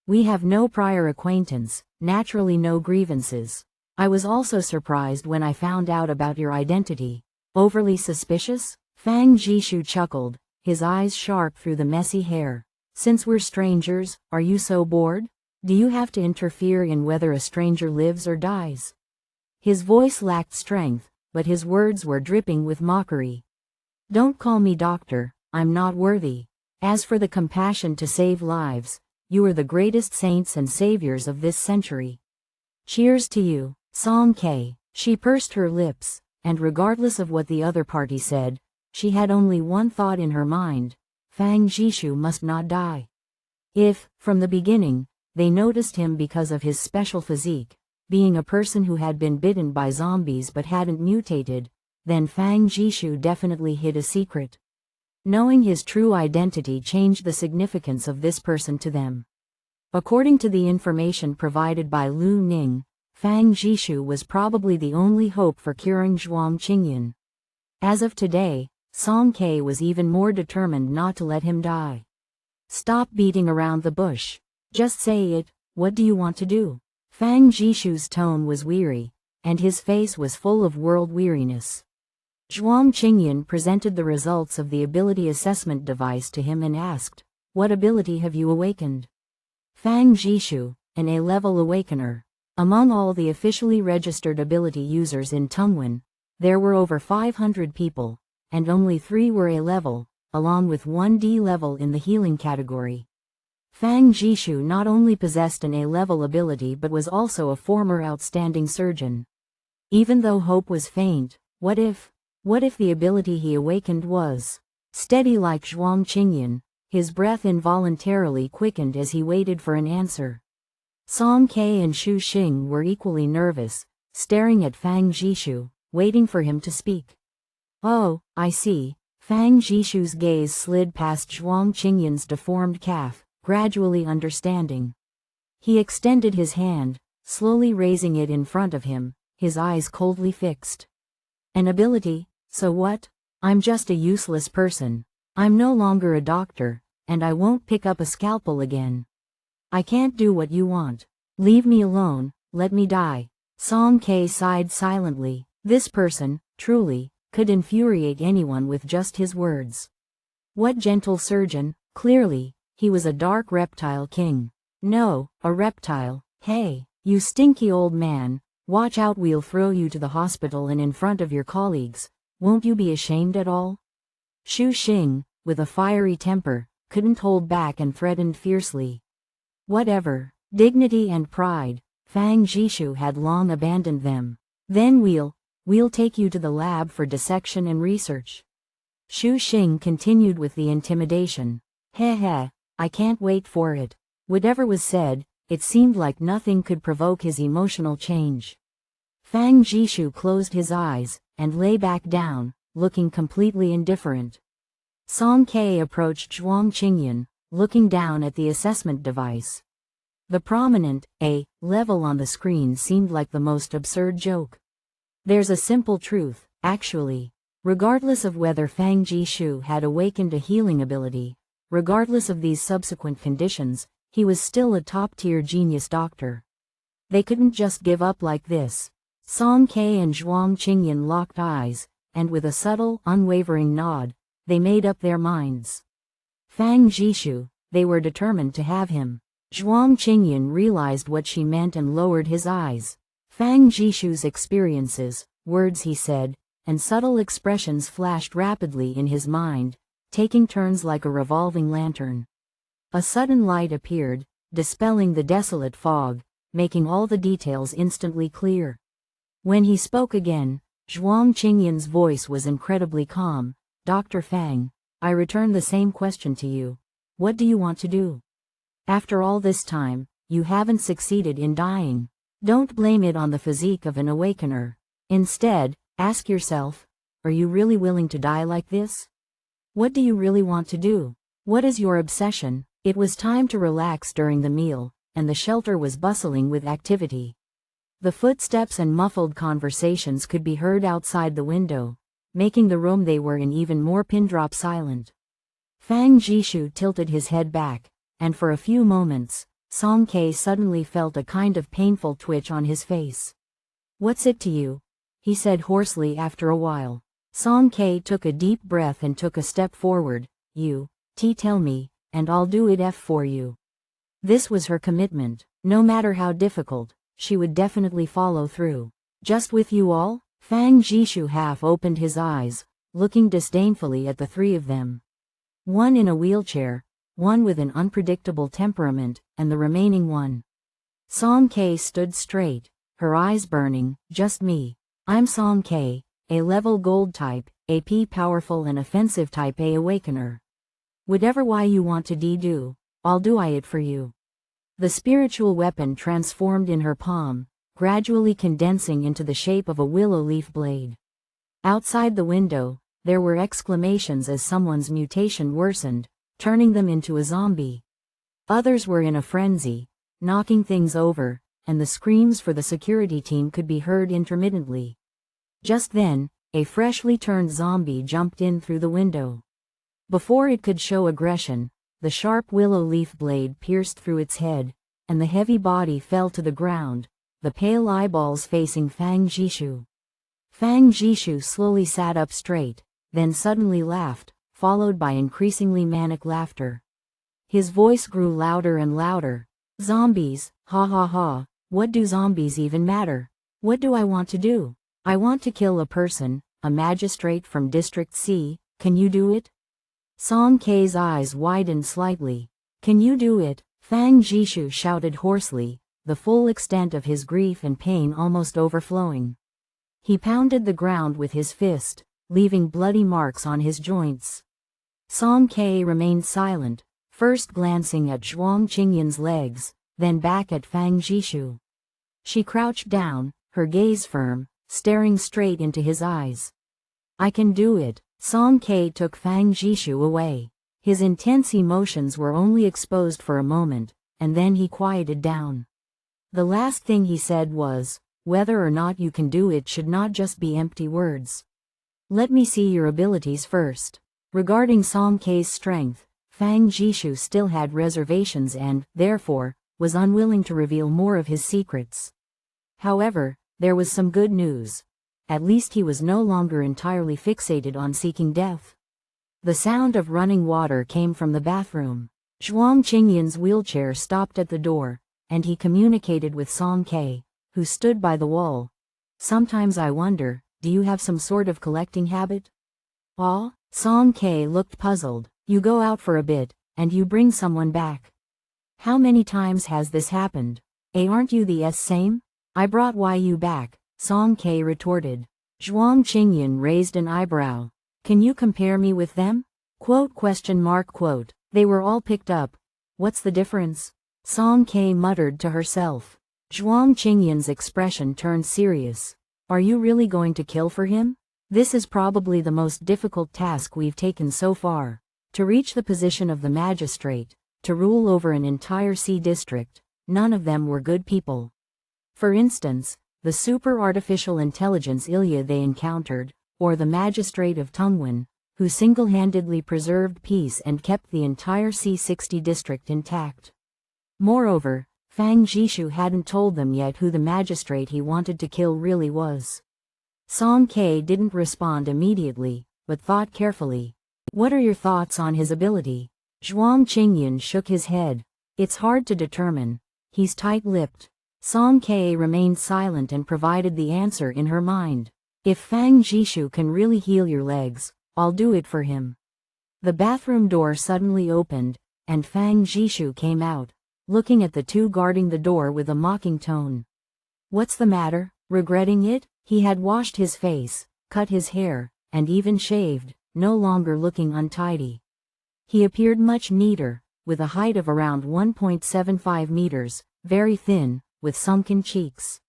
We have no prior acquaintance, naturally no grievances. I was also surprised when I found out about your identity. Overly suspicious? Fang Jishu chuckled, his eyes sharp through the messy hair. Since we're strangers, are you so bored? Do you have to interfere in whether a stranger lives or dies? His voice lacked strength, but his words were dripping with mockery. Don't call me doctor, I'm not worthy. As for the compassion to save lives, you are the greatest saints and saviors of this century. Cheers to you, Song K. She pursed her lips, and regardless of what the other party said, she had only one thought in her mind: Fang Jishu must not die. If, from the beginning, they noticed him because of his special physique, being a person who had been bitten by zombies but hadn't mutated, then Fang Jishu definitely hid a secret. Knowing his true identity changed the significance of this person to them. According to the information provided by Lu Ning, Fang Jishu was probably the only hope for curing Zhuang Qingyan. As of today, Song K was even more determined not to let him die. Stop beating around the bush. Just say it, what do you want to do? Fang Jishu's tone was weary, and his face was full of world weariness. Zhuang Qingyan presented the results of the ability assessment device to him and asked, what ability have you awakened? Fang Jishu, an A-level awakener. Among all the officially registered ability users in Tungwen, there were over 500 people, and only 3 were A-level, along with 1 D-level in the healing category. Fang Jishu not only possessed an A-level ability but was also a former outstanding surgeon. Even though hope was faint, what if the ability he awakened was steady like Zhuang Qingyan? His breath involuntarily quickened as he waited for an answer. Song K and Xu Xing were equally nervous, staring at Fang Jishu, waiting for him to speak. Oh, I see. Fang Jishu's gaze slid past Zhuang Qingyan's deformed calf, gradually understanding. He extended his hand, slowly raising it in front of him, his eyes coldly fixed. An ability? So what? I'm just a useless person. I'm no longer a doctor, and I won't pick up a scalpel again. I can't do what you want. Leave me alone, let me die. Song K sighed silently. This person, truly, could infuriate anyone with just his words. What gentle surgeon, clearly, he was a dark reptile king. No, a reptile. Hey, you stinky old man, watch out, we'll throw you to the hospital and in front of your colleagues. Won't you be ashamed at all? Xu Xing, with a fiery temper, couldn't hold back and threatened fiercely. Whatever, dignity and pride, Fang Jishu had long abandoned them. Then we'll take you to the lab for dissection and research. Xu Xing continued with the intimidation. Heh, I can't wait for it. Whatever was said, it seemed like nothing could provoke his emotional change. Fang Jishu closed his eyes, and lay back down, looking completely indifferent. Song K approached Zhuang Qingyan, looking down at the assessment device. The prominent A level on the screen seemed like the most absurd joke. There's a simple truth, actually. Regardless of whether Fang Jishu had awakened a healing ability, regardless of these subsequent conditions, he was still a top-tier genius doctor. They couldn't just give up like this. Song K and Zhuang Qingyan locked eyes, and with a subtle, unwavering nod, they made up their minds. Fang Jishu, they were determined to have him. Zhuang Qingyan realized what she meant and lowered his eyes. Fang Jishu's experiences, words he said, and subtle expressions flashed rapidly in his mind, taking turns like a revolving lantern. A sudden light appeared, dispelling the desolate fog, making all the details instantly clear. When he spoke again, Zhuang Qingyan's voice was incredibly calm. Dr. Fang, I return the same question to you. What do you want to do? After all this time, you haven't succeeded in dying. Don't blame it on the physique of an awakener. Instead, ask yourself, are you really willing to die like this? What do you really want to do? What is your obsession? It was time to relax during the meal, and the shelter was bustling with activity. The footsteps and muffled conversations could be heard outside the window, making the room they were in even more pin-drop silent. Fang Jishu tilted his head back, and for a few moments, Song K suddenly felt a kind of painful twitch on his face. "What's it to you?" he said hoarsely after a while. Song K took a deep breath and took a step forward. Tell me, and I'll do it for you." This was her commitment. No matter how difficult, she would definitely follow through. "Just with you all?" Fang Jishu half opened his eyes, looking disdainfully at the three of them. One in a wheelchair, one with an unpredictable temperament, and the remaining one. Song K stood straight, her eyes burning. "Just me. I'm Song K, a level gold type, AP powerful and offensive type A awakener. Whatever why you want to do, I'll do it for you." The spiritual weapon transformed in her palm, gradually condensing into the shape of a willow leaf blade. Outside the window, there were exclamations as someone's mutation worsened, turning them into a zombie. Others were in a frenzy, knocking things over, and the screams for the security team could be heard intermittently. Just then, a freshly turned zombie jumped in through the window. Before it could show aggression, the sharp willow leaf blade pierced through its head, and the heavy body fell to the ground, the pale eyeballs facing Fang Jishu. Fang Jishu slowly sat up straight, then suddenly laughed, followed by increasingly manic laughter. His voice grew louder and louder. "Zombies, ha ha ha, what do zombies even matter? What do I want to do? I want to kill a person, a magistrate from District C, can you do it?" Song K's eyes widened slightly. "Can you do it?" Fang Jishu shouted hoarsely, the full extent of his grief and pain almost overflowing. He pounded the ground with his fist, leaving bloody marks on his joints. Song K remained silent, first glancing at Zhuang Qingyan's legs, then back at Fang Jishu. She crouched down, her gaze firm, staring straight into his eyes. "I can do it." Song K took Fang Jishu away. His intense emotions were only exposed for a moment, and then he quieted down. The last thing he said was, "Whether or not you can do it should not just be empty words. Let me see your abilities first." Regarding Song K's strength, Fang Jishu still had reservations and, therefore, was unwilling to reveal more of his secrets. However, there was some good news. At least he was no longer entirely fixated on seeking death. The sound of running water came from the bathroom. Zhuang Qingyan's wheelchair stopped at the door, and he communicated with Song K, who stood by the wall. "Sometimes I wonder, do you have some sort of collecting habit?" "Ah?" Song K looked puzzled. "You go out for a bit, and you bring someone back. How many times has this happened? Aren't you the same?" "I brought you back," Song K retorted. Zhuang Qingyan raised an eyebrow. "Can you compare me with them?" Quote. "They were all picked up. What's the difference?" Song K muttered to herself. Zhuang Qingyan's expression turned serious. "Are you really going to kill for him? This is probably the most difficult task we've taken so far. To reach the position of the magistrate, to rule over an entire sea district, none of them were good people. For instance, the super-artificial intelligence Ilya they encountered, or the magistrate of Tungwen, who single-handedly preserved peace and kept the entire C60 district intact. Moreover, Fang Jishu hadn't told them yet who the magistrate he wanted to kill really was. Song K didn't respond immediately, but thought carefully. "What are your thoughts on his ability?" Zhuang Qingyan shook his head. "It's hard to determine. He's tight-lipped." Song K remained silent and provided the answer in her mind. "If Fang Jishu can really heal your legs, I'll do it for him." The bathroom door suddenly opened, and Fang Jishu came out, looking at the two guarding the door with a mocking tone. "What's the matter? Regretting it?" He had washed his face, cut his hair, and even shaved, no longer looking untidy. He appeared much neater, with a height of around 1.75 meters, very thin, with sunken cheeks.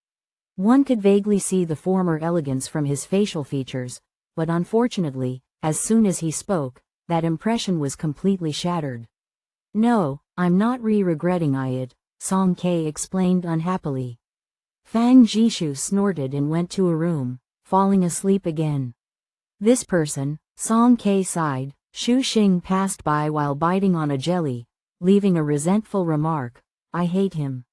One could vaguely see the former elegance from his facial features, but unfortunately, as soon as he spoke, that impression was completely shattered. "No, I'm not regretting it," Song K explained unhappily. Fang Jishu snorted and went to a room, falling asleep again. This person, Song K sighed. Shu Xing passed by while biting on a jelly, leaving a resentful remark, "I hate him."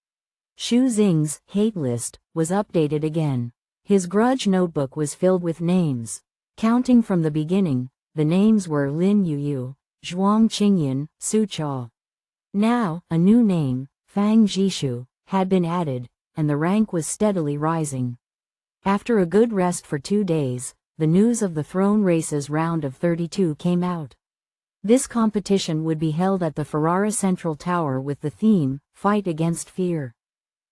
Shu Xing's hate list was updated again. His grudge notebook was filled with names. Counting from the beginning, the names were Lin Yuyu, Zhuang Qingyan, Su Chao. Now, a new name, Fang Jishu, had been added, and the rank was steadily rising. After a good rest for 2 days, the news of the Throne Races round of 32 came out. This competition would be held at the Ferrara Central Tower with the theme, Fight Against Fear.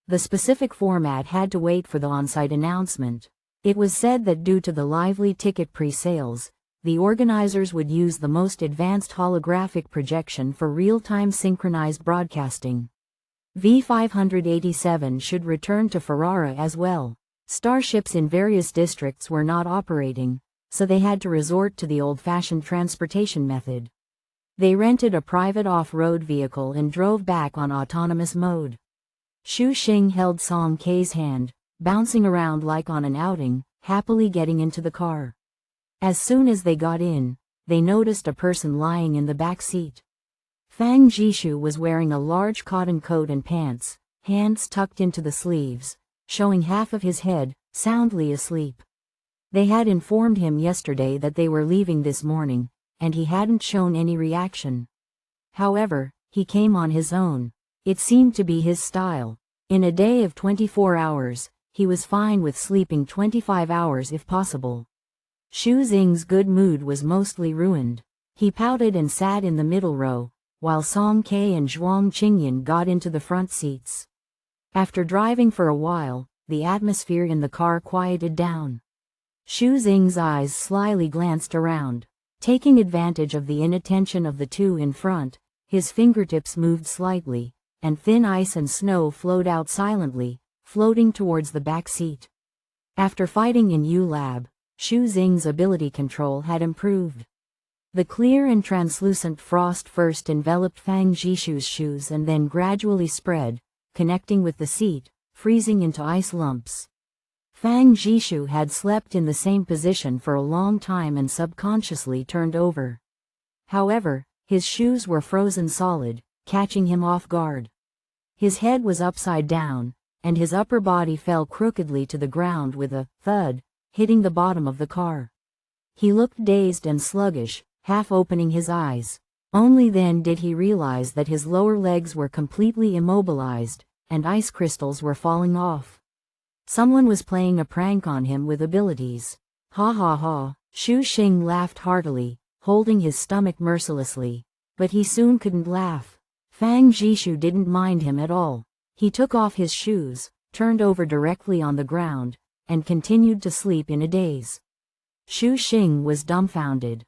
The specific format had to wait for the on-site announcement. It was said that due to the lively ticket pre-sales, the organizers would use the most advanced holographic projection for real-time synchronized broadcasting. V587 should return to Ferrara as well. Starships in various districts were not operating, so they had to resort to the old-fashioned transportation method. They rented a private off-road vehicle and drove back on autonomous mode. Shu Xing held Song K's hand, bouncing around like on an outing, happily getting into the car. As soon as they got in, they noticed a person lying in the back seat. Fang Jishu was wearing a large cotton coat and pants, hands tucked into the sleeves, showing half of his head, soundly asleep. They had informed him yesterday that they were leaving this morning, and he hadn't shown any reaction. However, he came on his own. It seemed to be his style. In a day of 24 hours, he was fine with sleeping 25 hours if possible. Shu Xing's good mood was mostly ruined. He pouted and sat in the middle row, while Song K and Zhuang Qingyan got into the front seats. After driving for a while, the atmosphere in the car quieted down. Shu Xing's eyes slyly glanced around. Taking advantage of the inattention of the two in front, his fingertips moved slightly, and thin ice and snow flowed out silently, floating towards the back seat. After fighting in U-Lab, Shu Xing's ability control had improved. The clear and translucent frost first enveloped Fang Jishu's shoes and then gradually spread, connecting with the seat, freezing into ice lumps. Fang Jishu had slept in the same position for a long time and subconsciously turned over. However, his shoes were frozen solid, catching him off guard. His head was upside down, and his upper body fell crookedly to the ground with a thud, hitting the bottom of the car. He looked dazed and sluggish, half opening his eyes. Only then did he realize that his lower legs were completely immobilized, and ice crystals were falling off. Someone was playing a prank on him with abilities. Ha ha ha, Shu Xing laughed heartily, holding his stomach mercilessly. But he soon couldn't laugh. Fang Jishu didn't mind him at all. He took off his shoes, turned over directly on the ground, and continued to sleep in a daze. Shu Xing was dumbfounded.